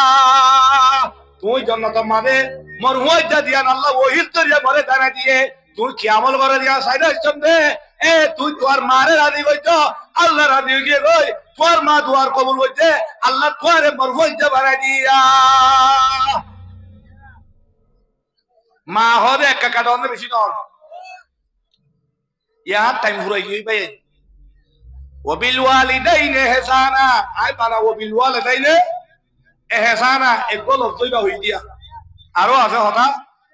তুই জান্নাতের মাঝে মোর ফুয়ার দিয়ান আল্লাহ ওহির তরিয়া মরে দানা দিয়ে তুই কি আমল করে দিয়া সাইদা চন্দে এ তুই তোর মারে রাজি কইছ আল্লাহ রাজি হইছে কই তোর মা দুয়ার কবুল হইছে আল্লাহ তোরে মরফইতে বাড়াই দিয়া মা হদে কাকা দন্দ বেশি নর ইয়া টাইম ফুরাই গই ভাই ওয়াবিল ওয়ালিদাইনি ইহসানা আই বানা ওয়াবিল ওয়ালিদাইনি ইহসানা একগল হইবা হই দিয়া আরো আছে হতা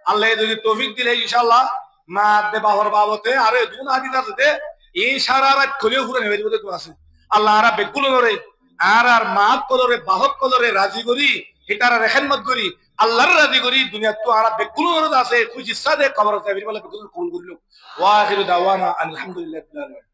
আল্লাহ যদি তৌফিক দিলে ইনশাআল্লাহ মা দে বাহর বাবতে আরে দুন হাদিস আছে এই সারা রাত খুলেও পুরো নেবে বলে তো আছে আল্লাহ আরা বেকুল করে আর মা কলরে বাহক কলরে রাজি করি এটার রেখেনমত করি আল্লাহর রাজি করি দুনিয়া তো আরা বেকুল করে আছে খুশি সাদে কবর চাইবি বলে বেকুল কবুল করিল ওয়া আখিরু দাওয়ানা আলহামদুলিল্লাহি রাব্বিল আলামিন